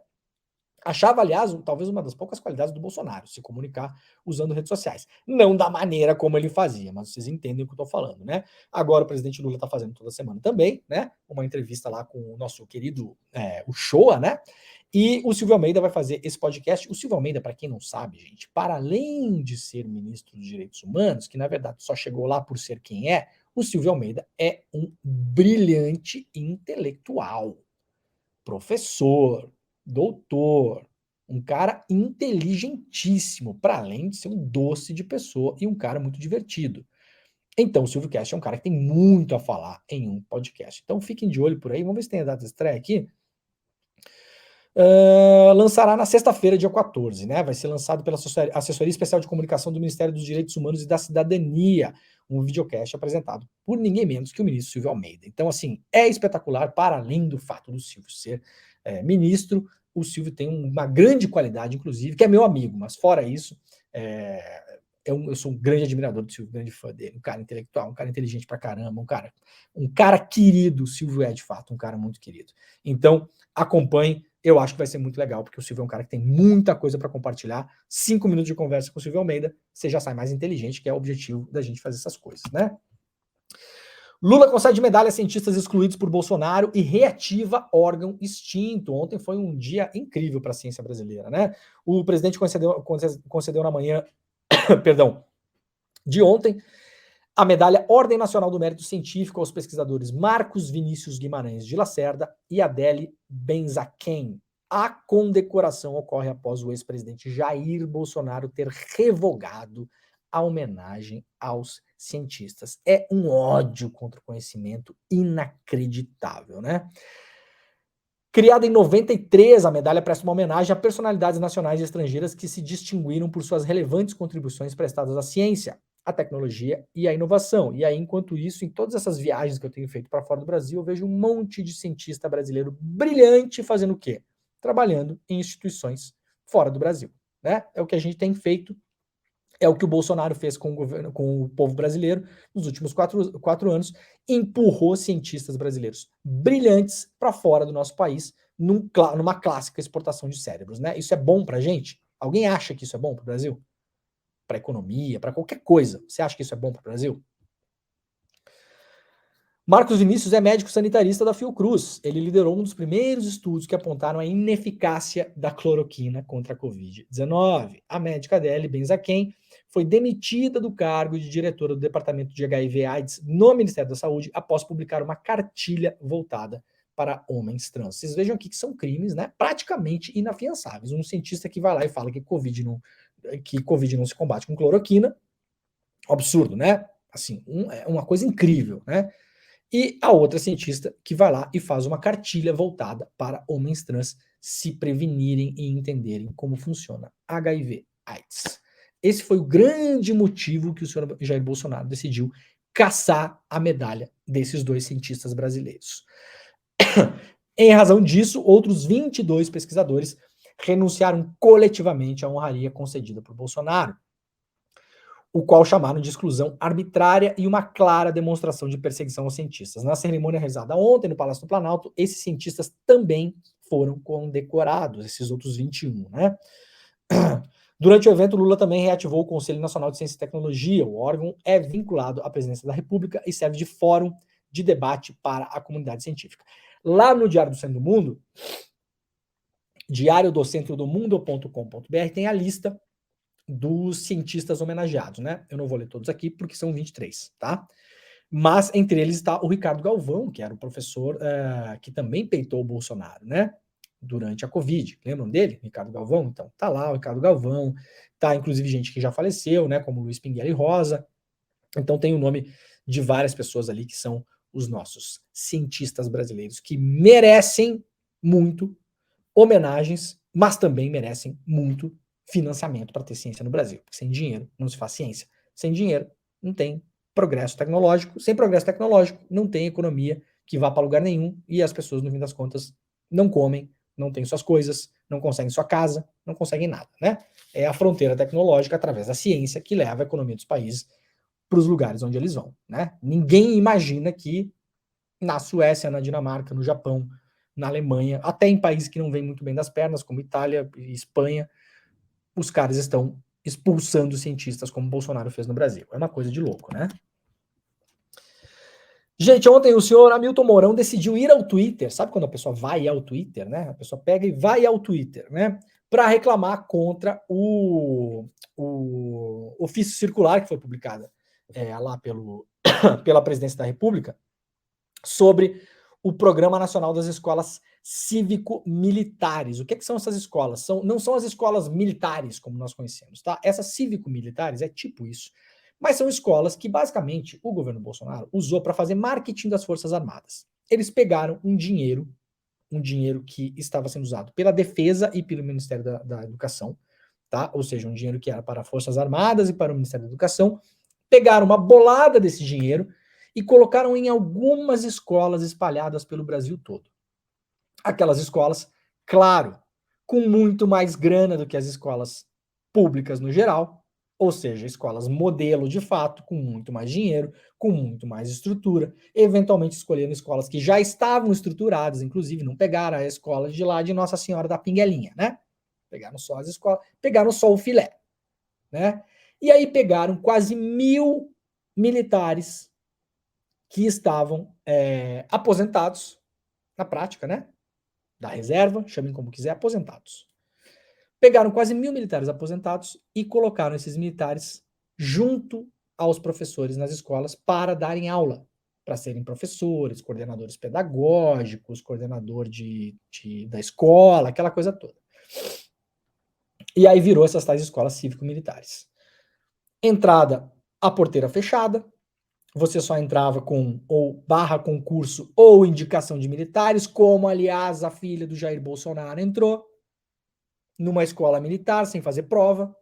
Achava, aliás, talvez uma das poucas qualidades do Bolsonaro, se comunicar usando redes sociais. Não da maneira como ele fazia, mas vocês entendem o que eu estou falando, né? Agora o presidente Lula está fazendo toda semana também, né? Uma entrevista lá com o nosso querido o Shoa, né? E o Silvio Almeida vai fazer esse podcast. O Silvio Almeida, para quem não sabe, gente, para além de ser ministro dos Direitos Humanos, que na verdade só chegou lá por ser quem é, o Silvio Almeida é um brilhante intelectual, professor, doutor, um cara inteligentíssimo, para além de ser um doce de pessoa e um cara muito divertido. Então, o Silvio Cast é um cara que tem muito a falar em um podcast. Então, fiquem de olho por aí. Vamos ver se tem a data de estreia aqui. Lançará na sexta-feira, dia 14, né? Vai ser lançado pela Assessoria Especial de Comunicação do Ministério dos Direitos Humanos e da Cidadania, um videocast apresentado por ninguém menos que o ministro Silvio Almeida. Então, assim, é espetacular, para além do fato do Silvio ser ministro, o Silvio tem uma grande qualidade, inclusive, que é meu amigo, mas fora isso, eu sou um grande admirador do Silvio, grande fã dele, um cara intelectual, um cara inteligente pra caramba, um cara querido. O Silvio é, de fato, um cara muito querido. Então, acompanhe. Eu acho que vai ser muito legal, porque o Silvio é um cara que tem muita coisa para compartilhar. 5 minutos de conversa com o Silvio Almeida, você já sai mais inteligente, que é o objetivo da gente fazer essas coisas, né? Lula concede medalha a cientistas excluídos por Bolsonaro e reativa órgão extinto. Ontem foi um dia incrível para a ciência brasileira, né? O presidente concedeu na manhã, perdão, de ontem, a medalha Ordem Nacional do Mérito Científico aos pesquisadores Marcos Vinícius Guimarães de Lacerda e Adele Benzaquem. A condecoração ocorre após o ex-presidente Jair Bolsonaro ter revogado a homenagem aos cientistas. É um ódio contra o conhecimento inacreditável, né? Criada em 93, a medalha presta uma homenagem a personalidades nacionais e estrangeiras que se distinguiram por suas relevantes contribuições prestadas à ciência, à tecnologia e à inovação. E aí, enquanto isso, em todas essas viagens que eu tenho feito para fora do Brasil, eu vejo um monte de cientista brasileiro brilhante fazendo o quê? Trabalhando em instituições fora do Brasil, né? É o que a gente tem feito, é o que o Bolsonaro fez com o governo, com o povo brasileiro nos últimos quatro anos, empurrou cientistas brasileiros brilhantes para fora do nosso país, numa clássica exportação de cérebros, né? Isso é bom para a gente? Alguém acha que isso é bom para o Brasil? Para a economia, para qualquer coisa. Você acha que isso é bom para o Brasil? Marcos Vinícius é médico sanitarista da Fiocruz. Ele liderou um dos primeiros estudos que apontaram a ineficácia da cloroquina contra a Covid-19. A médica Adele Benzaquem foi demitida do cargo de diretora do Departamento de HIV/AIDS no Ministério da Saúde após publicar uma cartilha voltada para homens trans. Vocês vejam aqui que são crimes, né, praticamente inafiançáveis. Um cientista que vai lá e fala que Covid não se combate com cloroquina, absurdo, né? Assim, é uma coisa incrível, né? E a outra cientista que vai lá e faz uma cartilha voltada para homens trans se prevenirem e entenderem como funciona HIV/AIDS. Esse foi o grande motivo que o senhor Jair Bolsonaro decidiu caçar a medalha desses dois cientistas brasileiros. Em razão disso, outros 22 pesquisadores renunciaram coletivamente à honraria concedida por Bolsonaro, o qual chamaram de exclusão arbitrária e uma clara demonstração de perseguição aos cientistas. Na cerimônia realizada ontem no Palácio do Planalto, esses cientistas também foram condecorados, esses outros 21, né? Durante o evento, Lula também reativou o Conselho Nacional de Ciência e Tecnologia. O órgão é vinculado à presidência da República e serve de fórum de debate para a comunidade científica. Lá no Diário do Centro do Mundo, diariodocentrodomundo.com.br, tem a lista dos cientistas homenageados, né? Eu não vou ler todos aqui porque são 23, tá? Mas entre eles está o Ricardo Galvão, que era o professor que também peitou o Bolsonaro, né? Durante a Covid. Lembram dele? Ricardo Galvão? Então, tá lá o Ricardo Galvão, tá inclusive gente que já faleceu, né? Como Luiz Pinguela e Rosa. Então tem o nome de várias pessoas ali que são os nossos cientistas brasileiros que merecem muito homenagens, mas também merecem muito financiamento para ter ciência no Brasil. Porque sem dinheiro não se faz ciência. Sem dinheiro não tem progresso tecnológico. Sem progresso tecnológico não tem economia que vá para lugar nenhum e as pessoas, no fim das contas, não comem, não têm suas coisas, não conseguem sua casa, não conseguem nada, né? É a fronteira tecnológica através da ciência que leva a economia dos países para os lugares onde eles vão, né? Ninguém imagina que na Suécia, na Dinamarca, no Japão, na Alemanha, até em países que não vêm muito bem das pernas, como Itália e Espanha, os caras estão expulsando cientistas, como Bolsonaro fez no Brasil. É uma coisa de louco, né? Gente, ontem o senhor Hamilton Mourão decidiu ir ao Twitter. Sabe quando a pessoa vai ao Twitter, né? A pessoa pega e vai ao Twitter, né? Para reclamar contra o ofício circular que foi publicado lá pela Presidência da República sobre o Programa Nacional das Escolas Cívico-Militares. O que são essas escolas? Não são as escolas militares, como nós conhecemos, tá? Essas cívico-militares é tipo isso. Mas são escolas que, basicamente, o governo Bolsonaro usou para fazer marketing das Forças Armadas. Eles pegaram um dinheiro que estava sendo usado pela Defesa e pelo Ministério da Educação, tá? Ou seja, um dinheiro que era para as Forças Armadas e para o Ministério da Educação, pegaram uma bolada desse dinheiro e colocaram em algumas escolas espalhadas pelo Brasil todo. Aquelas escolas, claro, com muito mais grana do que as escolas públicas no geral, ou seja, escolas modelo de fato, com muito mais dinheiro, com muito mais estrutura, eventualmente escolhendo escolas que já estavam estruturadas, inclusive não pegaram a escola de lá de Nossa Senhora da Pinguelinha, né? Pegaram só as escolas, pegaram só o filé, né? E aí pegaram quase 1.000 militares que estavam aposentados, na prática, né? Da reserva, chamem como quiser, aposentados. Pegaram quase 1.000 militares aposentados e colocaram esses militares junto aos professores nas escolas para darem aula, para serem professores, coordenadores pedagógicos, coordenador da escola, aquela coisa toda. E aí virou essas tais escolas cívico-militares. Entrada, a porteira fechada, você só entrava com ou barra concurso ou indicação de militares, como, aliás, a filha do Jair Bolsonaro entrou numa escola militar, sem fazer prova,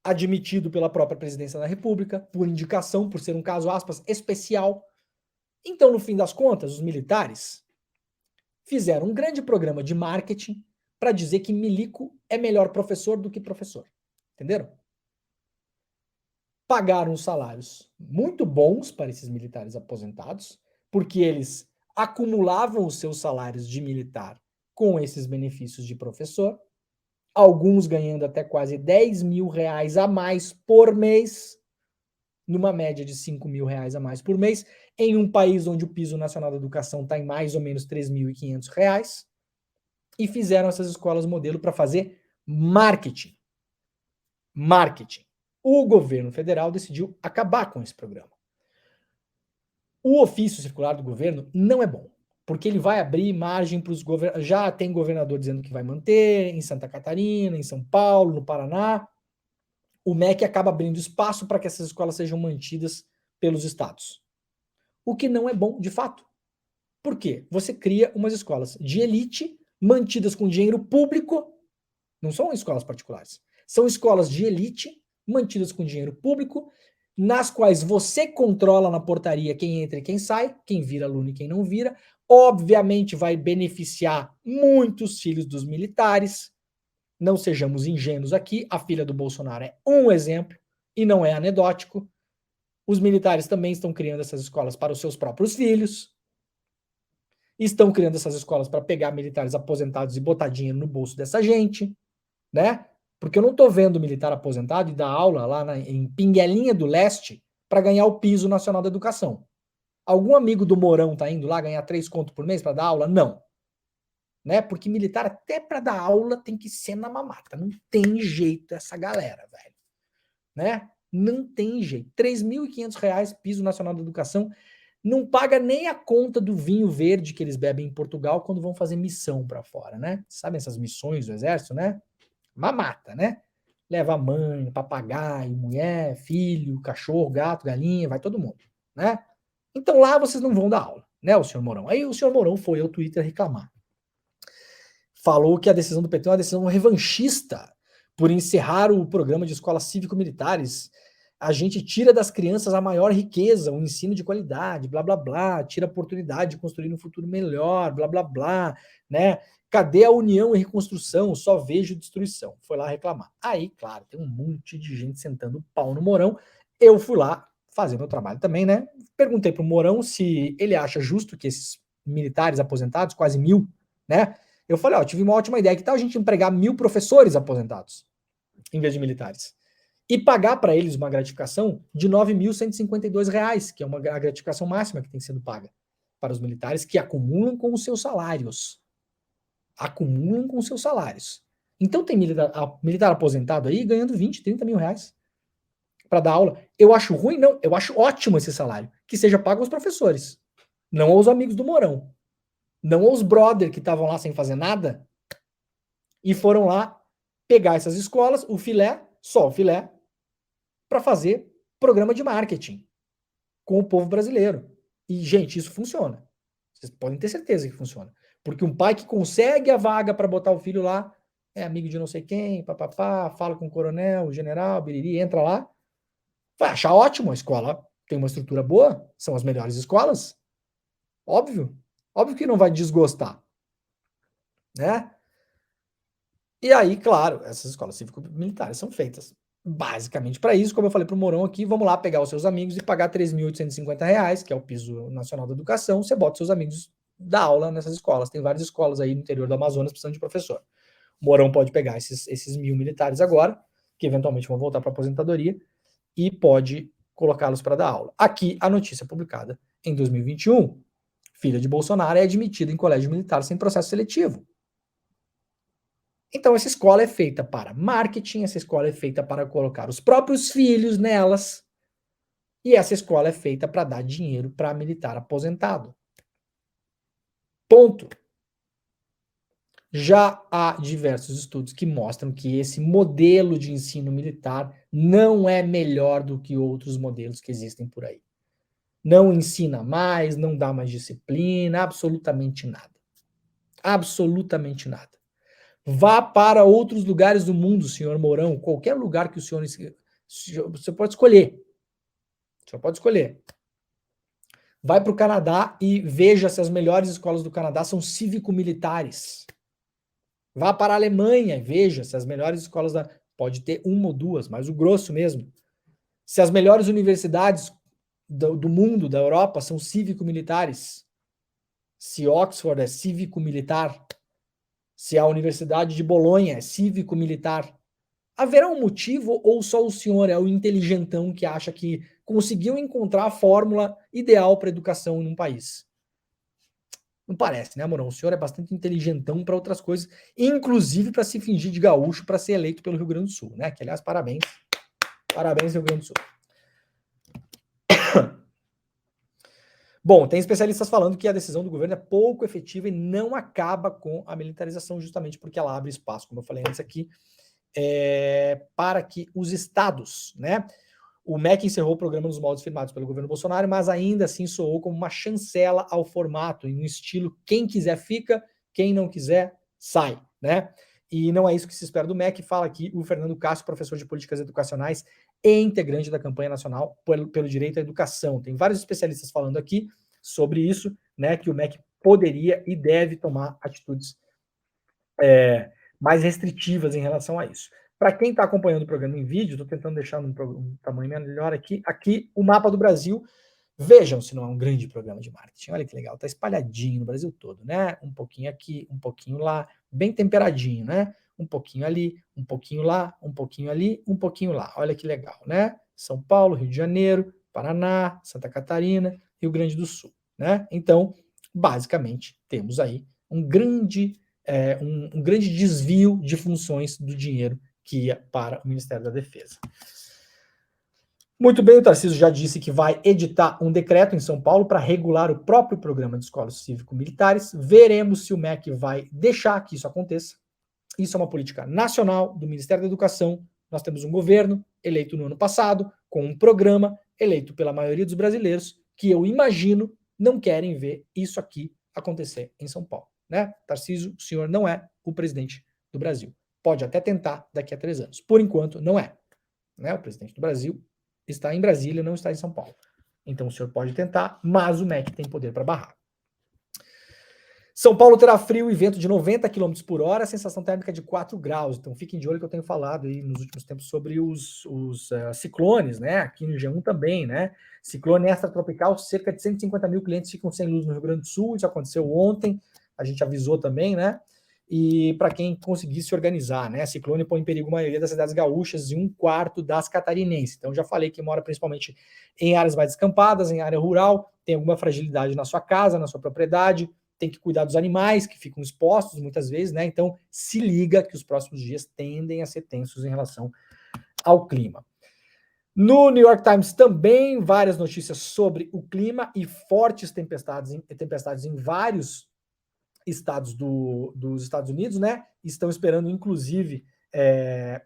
admitido pela própria presidência da República, por indicação, por ser um caso, aspas, especial. Então, no fim das contas, os militares fizeram um grande programa de marketing para dizer que milico é melhor professor do que professor. Entenderam? Pagaram salários muito bons para esses militares aposentados, porque eles acumulavam os seus salários de militar com esses benefícios de professor, alguns ganhando até quase 10 mil reais a mais por mês, numa média de 5 mil reais a mais por mês, em um país onde o piso nacional da educação está em mais ou menos 3.500 reais, e fizeram essas escolas modelo para fazer marketing. Marketing. O governo federal decidiu acabar com esse programa. O ofício circular do governo não é bom, porque ele vai abrir margem para os governadores. Já tem governador dizendo que vai manter, em Santa Catarina, em São Paulo, no Paraná. O MEC acaba abrindo espaço para que essas escolas sejam mantidas pelos estados. O que não é bom, de fato. Por quê? Você cria umas escolas de elite, mantidas com dinheiro público, não são escolas particulares, são escolas de elite, mantidas com dinheiro público, nas quais você controla na portaria quem entra e quem sai, quem vira aluno e quem não vira. Obviamente vai beneficiar muitos filhos dos militares. Não sejamos ingênuos aqui, a filha do Bolsonaro é um exemplo e não é anedótico. Os militares também estão criando essas escolas para os seus próprios filhos. Estão criando essas escolas para pegar militares aposentados e botar dinheiro no bolso dessa gente, né? Porque eu não tô vendo militar aposentado e dar aula lá em Pinguelinha do Leste para ganhar o piso nacional da educação. Algum amigo do Mourão tá indo lá ganhar 3 contos por mês para dar aula? Não. Né? Porque militar até para dar aula tem que ser na mamata. Não tem jeito essa galera, velho. Né? Não tem jeito. R$3.500 piso nacional da educação não paga nem a conta do vinho verde que eles bebem em Portugal quando vão fazer missão para fora, né? Sabem essas missões do exército, né? Mamata, né? Leva mãe, papagaio, mulher, filho, cachorro, gato, galinha, vai todo mundo, né? Então lá vocês não vão dar aula, né, o senhor Mourão? Aí o senhor Mourão foi ao Twitter reclamar. Falou que a decisão do PT é uma decisão revanchista por encerrar o programa de escolas cívico-militares. A gente tira das crianças a maior riqueza, um ensino de qualidade, blá, blá, blá, tira a oportunidade de construir um futuro melhor, blá, blá, blá, né? Cadê a união e reconstrução? Só vejo destruição. Foi lá reclamar. Aí, claro, tem um monte de gente sentando o pau no Mourão. Eu fui lá fazer meu trabalho também, né? Perguntei pro Mourão se ele acha justo que esses militares aposentados, quase 1.000, né? Eu falei, ó, tive uma ótima ideia, que tal a gente empregar 1.000 professores aposentados, em vez de militares? E pagar para eles uma gratificação de R$ 9.152, que é a gratificação máxima que tem sido paga para os militares, que acumulam com os seus salários. Acumulam com os seus salários. Então tem militar aposentado aí ganhando 20, 30 mil reais para dar aula. Eu acho ruim? Não. Eu acho ótimo esse salário. Que seja pago aos professores. Não aos amigos do Mourão. Não aos brother que estavam lá sem fazer nada e foram lá pegar essas escolas, o filé, só o filé, para fazer programa de marketing com o povo brasileiro. E, gente, isso funciona. Vocês podem ter certeza que funciona. Porque um pai que consegue a vaga para botar o filho lá, é amigo de não sei quem, papapá, fala com o coronel, o general, biriri, entra lá, vai achar ótimo. A escola tem uma estrutura boa, são as melhores escolas. Óbvio. Óbvio que não vai desgostar. Né? E aí, claro, essas escolas cívico-militares são feitas basicamente para isso. Como eu falei para o Mourão aqui, vamos lá pegar os seus amigos e pagar R$ 3.850, que é o piso nacional da educação. Você bota seus amigos da aula nessas escolas. Tem várias escolas aí no interior do Amazonas precisando de professor. O Mourão pode pegar esses 1.000 militares agora, que eventualmente vão voltar para a aposentadoria, e pode colocá-los para dar aula. Aqui, a notícia publicada em 2021. Filha de Bolsonaro é admitida em colégio militar sem processo seletivo. Então, essa escola é feita para marketing, essa escola é feita para colocar os próprios filhos nelas, e essa escola é feita para dar dinheiro para militar aposentado. Ponto. Já há diversos estudos que mostram que esse modelo de ensino militar não é melhor do que outros modelos que existem por aí. Não ensina mais, não dá mais disciplina, absolutamente nada. Absolutamente nada. Vá para outros lugares do mundo, senhor Mourão, qualquer lugar que o senhor... Você pode escolher. O senhor pode escolher. Vai para o Canadá e veja se as melhores escolas do Canadá são cívico-militares. Vá para a Alemanha e veja se as melhores escolas da... Pode ter uma ou duas, mas o grosso mesmo. Se as melhores universidades do mundo, da Europa, são cívico-militares. Se Oxford é cívico-militar. Se a Universidade de Bolonha é cívico-militar. Haverá um motivo ou só o senhor é o inteligentão que acha que conseguiu encontrar a fórmula ideal para a educação num país? Não parece, né, Mourão? O senhor é bastante inteligentão para outras coisas, inclusive para se fingir de gaúcho para ser eleito pelo Rio Grande do Sul, né? Que, aliás, parabéns. Parabéns, Rio Grande do Sul. Bom, tem especialistas falando que a decisão do governo é pouco efetiva e não acaba com a militarização, justamente porque ela abre espaço, como eu falei antes aqui, para que os estados, né? O MEC encerrou o programa nos moldes firmados pelo governo Bolsonaro, mas ainda assim soou como uma chancela ao formato, em um estilo quem quiser fica, quem não quiser sai, né? E não é isso que se espera do MEC. Fala aqui o Fernando Castro, professor de políticas educacionais e integrante da campanha nacional pelo direito à educação. Tem vários especialistas falando aqui sobre isso, né? Que o MEC poderia e deve tomar atitudes mais restritivas em relação a isso. Para quem está acompanhando o programa em vídeo, estou tentando deixar um tamanho melhor aqui. Aqui, o mapa do Brasil. Vejam se não é um grande programa de marketing. Olha que legal, está espalhadinho no Brasil todo, né? Um pouquinho aqui, um pouquinho lá, bem temperadinho, né? Um pouquinho ali, um pouquinho lá, um pouquinho ali, um pouquinho lá. Olha que legal, né? São Paulo, Rio de Janeiro, Paraná, Santa Catarina, Rio Grande do Sul, né? Então, basicamente, temos aí um grande desvio de funções do dinheiro que ia para o Ministério da Defesa. Muito bem, o Tarcísio já disse que vai editar um decreto em São Paulo para regular o próprio programa de escolas cívico-militares. Veremos se o MEC vai deixar que isso aconteça. Isso é uma política nacional do Ministério da Educação. Nós temos um governo eleito no ano passado, com um programa eleito pela maioria dos brasileiros, que eu imagino não querem ver isso aqui acontecer em São Paulo. Né? Tarcísio, o senhor não é o presidente do Brasil. Pode até tentar daqui a 3 anos. Por enquanto, não é. Né? O presidente do Brasil está em Brasília, não está em São Paulo. Então o senhor pode tentar, mas o MEC tem poder para barrar. São Paulo terá frio e vento de 90 km por hora, sensação térmica de 4 graus. Então fiquem de olho que eu tenho falado aí nos últimos tempos sobre os ciclones, né? Aqui no G1 também, né? Ciclone extratropical, cerca de 150 mil clientes ficam sem luz no Rio Grande do Sul. Isso aconteceu ontem, a gente avisou também, né? E para quem conseguir se organizar, né? Ciclone põe em perigo a maioria das cidades gaúchas e 1/4 das catarinenses. Então já falei que mora principalmente em áreas mais descampadas, em área rural, tem alguma fragilidade na sua casa, na sua propriedade, tem que cuidar dos animais que ficam expostos muitas vezes, né? Então se liga que os próximos dias tendem a ser tensos em relação ao clima. No New York Times também várias notícias sobre o clima e fortes tempestades em vários estados dos Estados Unidos, né? Estão esperando, inclusive,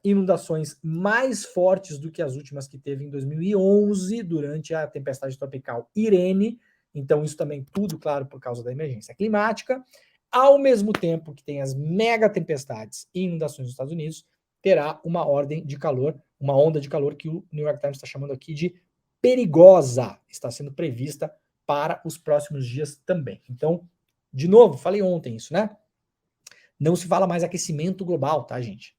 inundações mais fortes do que as últimas que teve em 2011 durante a tempestade tropical Irene. Então, isso também tudo, claro, por causa da emergência climática. Ao mesmo tempo que tem as mega tempestades e inundações nos Estados Unidos, terá uma ordem de calor, uma onda de calor que o New York Times está chamando aqui de perigosa, está sendo prevista para os próximos dias também. Então, de novo, falei ontem isso, né? Não se fala mais aquecimento global, tá, gente?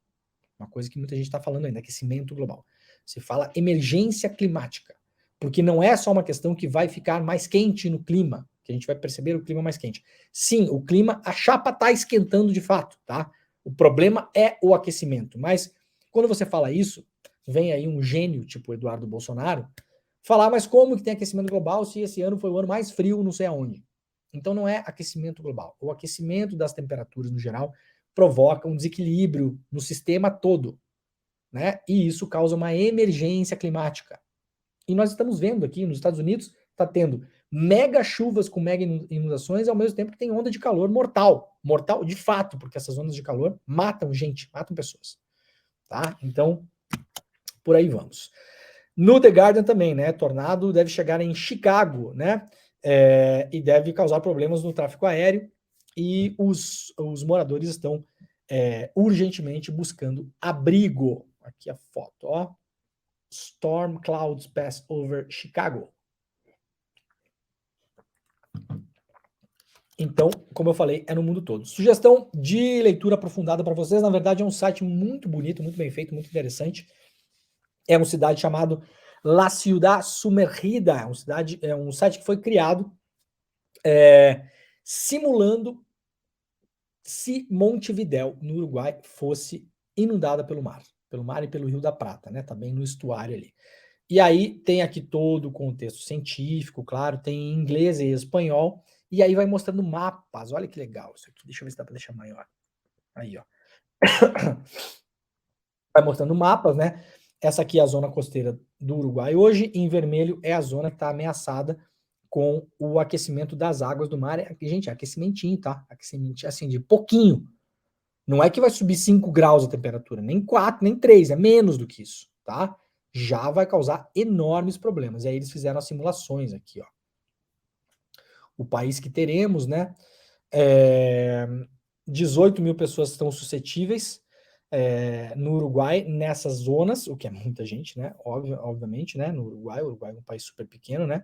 Uma coisa que muita gente está falando ainda, aquecimento global. Se fala emergência climática, porque não é só uma questão que vai ficar mais quente no clima, que a gente vai perceber o clima mais quente. Sim, o clima, a chapa está esquentando de fato, tá? O problema é o aquecimento, mas quando você fala isso, vem aí um gênio tipo Eduardo Bolsonaro falar, mas como que tem aquecimento global se esse ano foi o ano mais frio não sei aonde? Então não é aquecimento global. O aquecimento das temperaturas no geral provoca um desequilíbrio no sistema todo, né? E isso causa uma emergência climática. E nós estamos vendo aqui nos Estados Unidos, está tendo mega chuvas com mega inundações, ao mesmo tempo que tem onda de calor mortal. Mortal de fato, porque essas ondas de calor matam gente, matam pessoas. Tá? Então, por aí vamos. No The Guardian também, né? Tornado deve chegar em Chicago, né? E deve causar problemas no tráfego aéreo. E os moradores estão urgentemente buscando abrigo. Aqui a foto, ó. Storm clouds pass over Chicago. Então, como eu falei, é no mundo todo. Sugestão de leitura aprofundada para vocês. Na verdade, é um site muito bonito, muito bem feito, muito interessante. É uma cidade chamado La Ciudad Sumergida. É um site que foi criado simulando se Montevidéu, no Uruguai, fosse inundada pelo mar e pelo Rio da Prata, né? Tá bem no estuário ali. E aí tem aqui todo o contexto científico, claro, tem em inglês e espanhol, e aí vai mostrando mapas. Olha que legal isso aqui. Deixa eu ver se dá para deixar maior. Aí, ó. Vai mostrando mapas, né? Essa aqui é a zona costeira do Uruguai hoje, em vermelho é a zona que está ameaçada com o aquecimento das águas do mar. Gente, é aquecimentinho, tá? Aquecimento assim, de pouquinho. Não é que vai subir 5 graus a temperatura, nem 4, nem 3, é menos do que isso, tá? Já vai causar enormes problemas. E aí eles fizeram as simulações aqui, ó. O país que teremos, né? 18 mil pessoas estão suscetíveis no Uruguai, nessas zonas, o que é muita gente, né? Obviamente, né? No Uruguai, o Uruguai é um país super pequeno, né?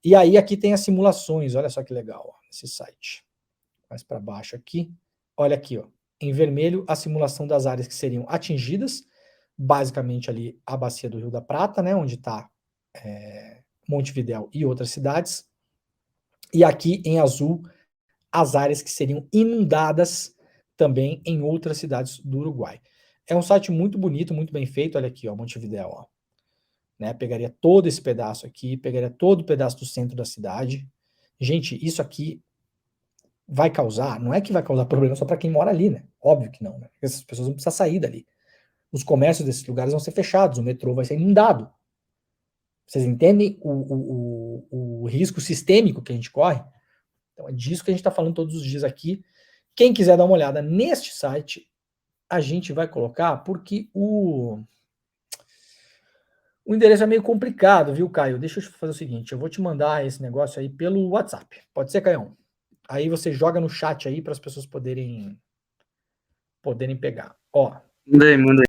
E aí aqui tem as simulações, olha só que legal, ó, esse site. Mais para baixo aqui, olha aqui, ó. Em vermelho, a simulação das áreas que seriam atingidas, basicamente ali a bacia do Rio da Prata, né? Onde está Montevidéu e outras cidades. E aqui em azul, as áreas que seriam inundadas também em outras cidades do Uruguai. É um site muito bonito, muito bem feito. Olha aqui, ó, Montevidéu, ó. Né, pegaria todo esse pedaço aqui, pegaria todo o pedaço do centro da cidade. Gente, isso aqui vai causar, não é que vai causar problema só para quem mora ali, né? Óbvio que não, né? Essas pessoas vão precisar sair dali. Os comércios desses lugares vão ser fechados, o metrô vai ser inundado. Vocês entendem o risco sistêmico que a gente corre? Então é disso que a gente está falando todos os dias aqui. Quem quiser dar uma olhada neste site, a gente vai colocar, porque o endereço é meio complicado, viu, Caio? Deixa eu fazer o seguinte, eu vou te mandar esse negócio aí pelo WhatsApp. Pode ser, Caio? Aí você joga no chat aí para as pessoas poderem pegar. Ó. Manda aí.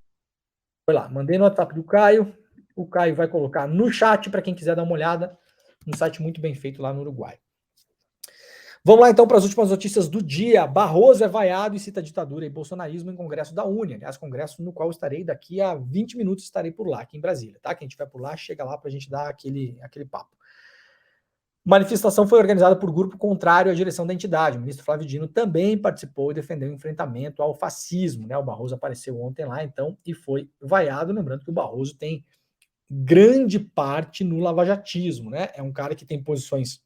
Foi lá, mandei no WhatsApp do Caio. O Caio vai colocar no chat para quem quiser dar uma olhada. Um site muito bem feito lá no Uruguai. Vamos lá então para as últimas notícias do dia. Barroso é vaiado e cita ditadura e bolsonarismo em congresso da UNE. Aliás, congresso no qual estarei daqui a 20 minutos, estarei por lá, aqui em Brasília, tá? Quem estiver por lá, chega lá para a gente dar aquele papo. Manifestação foi organizada por grupo contrário à direção da entidade. O ministro Flávio Dino também participou e defendeu o enfrentamento ao fascismo, né? O Barroso apareceu ontem lá, então, e foi vaiado. Lembrando que o Barroso tem grande parte no lavajatismo, né? É um cara que tem posições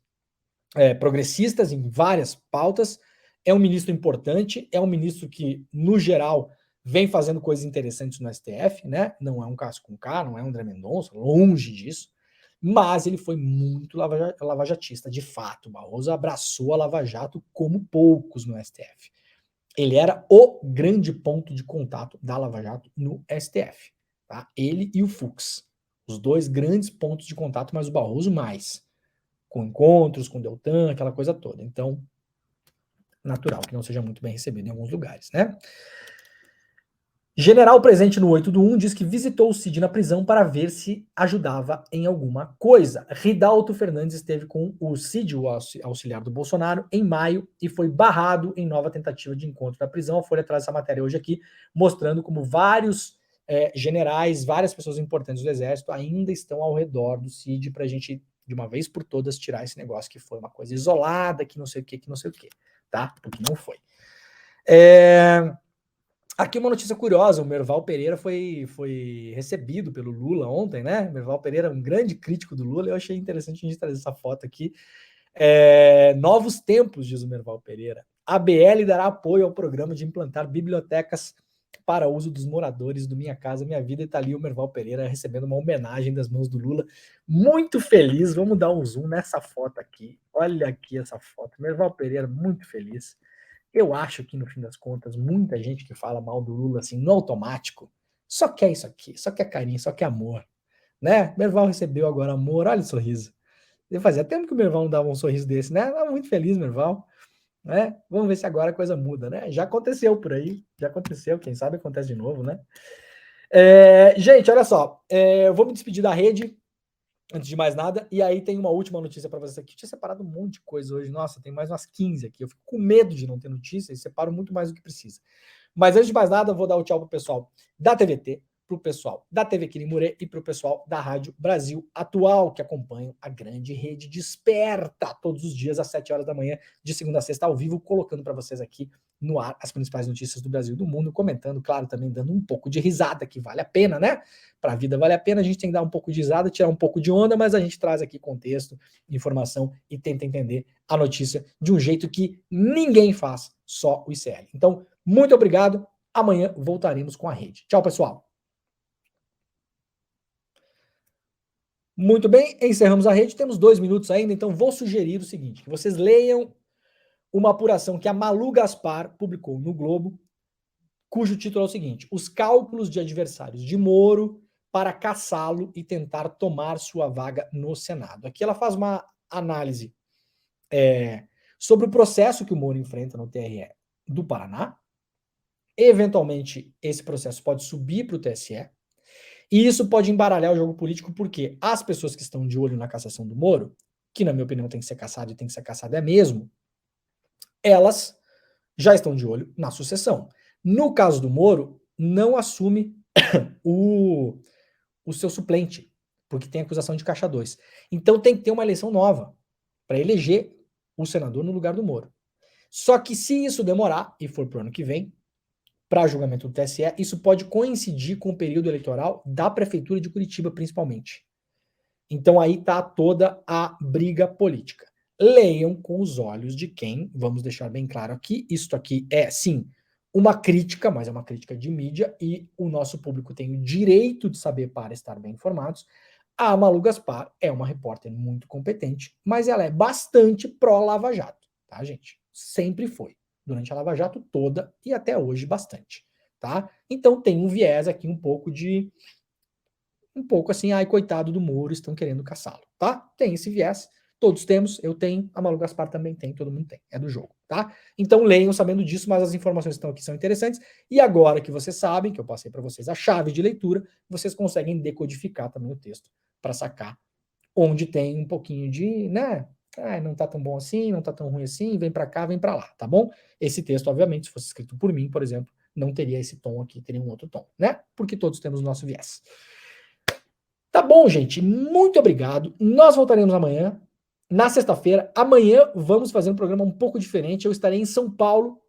progressistas em várias pautas, é um ministro importante, é um ministro que, no geral, vem fazendo coisas interessantes no STF, né? Não é um Cássio Cunha, não é um André Mendonça, longe disso, mas ele foi muito lavajatista, de fato. O Barroso abraçou a Lava Jato como poucos no STF. Ele era o grande ponto de contato da Lava Jato no STF, tá? Ele e o Fux, os dois grandes pontos de contato, mas o Barroso mais, com encontros, com Deltan, aquela coisa toda. Então, natural que não seja muito bem recebido em alguns lugares, né? General presente no 8 do 1 diz que visitou o Cid na prisão para ver se ajudava em alguma coisa. Ridalto Fernandes esteve com o Cid, o auxiliar do Bolsonaro, em maio e foi barrado em nova tentativa de encontro na prisão. A Folha traz essa matéria hoje aqui, mostrando como vários generais, várias pessoas importantes do Exército ainda estão ao redor do Cid para a gente, de uma vez por todas, tirar esse negócio que foi uma coisa isolada, que não sei o que, tá? Porque não foi. Aqui uma notícia curiosa, o Merval Pereira foi recebido pelo Lula ontem, né? Merval Pereira, um grande crítico do Lula, eu achei interessante a gente trazer essa foto aqui. Novos tempos, diz o Merval Pereira. A BL dará apoio ao programa de implantar bibliotecas para uso dos moradores do Minha Casa Minha Vida, e tá ali o Merval Pereira recebendo uma homenagem das mãos do Lula. Muito feliz, vamos dar um zoom nessa foto aqui. Olha aqui essa foto, Merval Pereira muito feliz. Eu acho que, no fim das contas, muita gente que fala mal do Lula, assim, no automático, só quer isso aqui, só quer carinho, só quer amor, né? Merval recebeu agora amor, olha o sorriso. Fazia tempo que o Merval não dava um sorriso desse, né? Tava muito feliz, Merval, né? Vamos ver se agora a coisa muda, né? Já aconteceu por aí, já aconteceu, quem sabe acontece de novo, né? Gente, olha só, eu vou me despedir da rede, antes de mais nada, e aí tem uma última notícia para vocês aqui. Eu tinha separado um monte de coisa hoje, nossa, tem mais umas 15 aqui. Eu fico com medo de não ter notícia e separo muito mais do que precisa. Mas antes de mais nada, eu vou dar o tchau pro pessoal da TVT, pro pessoal da TV Quirimurê e pro pessoal da Rádio Brasil Atual, que acompanham a grande rede Desperta todos os dias às 7 horas da manhã, de segunda a sexta, ao vivo, colocando para vocês aqui no ar as principais notícias do Brasil e do mundo, comentando, claro, também dando um pouco de risada, que vale a pena, né? Para a vida vale a pena, a gente tem que dar um pouco de risada, tirar um pouco de onda, mas a gente traz aqui contexto, informação e tenta entender a notícia de um jeito que ninguém faz, só o ICL. Então, muito obrigado. Amanhã voltaremos com a rede. Tchau, pessoal. Muito bem, encerramos a rede. Temos 2 minutos ainda, então vou sugerir o seguinte: que vocês leiam uma apuração que a Malu Gaspar publicou no Globo, cujo título é o seguinte: Os cálculos de adversários de Moro para caçá-lo e tentar tomar sua vaga no Senado. Aqui ela faz uma análise sobre o processo que o Moro enfrenta no TRE do Paraná. Eventualmente, esse processo pode subir para o TSE, e isso pode embaralhar o jogo político, porque as pessoas que estão de olho na cassação do Moro, que na minha opinião tem que ser cassado e tem que ser cassado mesmo, elas já estão de olho na sucessão. No caso do Moro, não assume o seu suplente, porque tem acusação de caixa 2. Então tem que ter uma eleição nova para eleger o senador no lugar do Moro. Só que se isso demorar, e for para o ano que vem, para julgamento do TSE, isso pode coincidir com o período eleitoral da Prefeitura de Curitiba, principalmente. Então aí está toda a briga política. Leiam com os olhos de quem, vamos deixar bem claro aqui, isto aqui é, sim, uma crítica, mas é uma crítica de mídia, e o nosso público tem o direito de saber para estar bem informados. A Malu Gaspar é uma repórter muito competente, mas ela é bastante pró-Lava Jato, tá, gente? Sempre foi. Durante a Lava Jato toda e até hoje bastante, tá? Então tem um viés aqui um pouco assim, ai, coitado do Moro, estão querendo caçá-lo, tá? Tem esse viés, todos temos, eu tenho, a Malu Gaspar também tem, todo mundo tem, é do jogo, tá? Então leiam sabendo disso, mas as informações que estão aqui são interessantes, e agora que vocês sabem, que eu passei para vocês a chave de leitura, vocês conseguem decodificar também o texto para sacar onde tem um pouquinho de, né, Não tá tão bom assim, não tá tão ruim assim, vem para cá, vem para lá, tá bom? Esse texto, obviamente, se fosse escrito por mim, por exemplo, não teria esse tom aqui, teria um outro tom, né? Porque todos temos o nosso viés. Tá bom, gente, muito obrigado. Nós voltaremos amanhã, na sexta-feira. Amanhã vamos fazer um programa um pouco diferente. Eu estarei em São Paulo,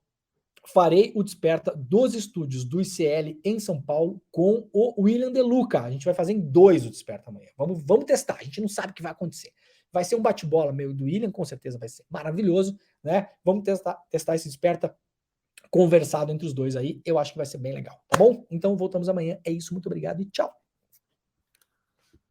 farei o Desperta dos estúdios do ICL em São Paulo com o William De Luca. A gente vai fazer em 2 o Desperta amanhã. Vamos testar, a gente não sabe o que vai acontecer. Vai ser um bate-bola meu do William, com certeza vai ser maravilhoso, né? Vamos testar esse Desperta conversado entre os dois aí. Eu acho que vai ser bem legal, tá bom? Então voltamos amanhã. É isso, muito obrigado e tchau.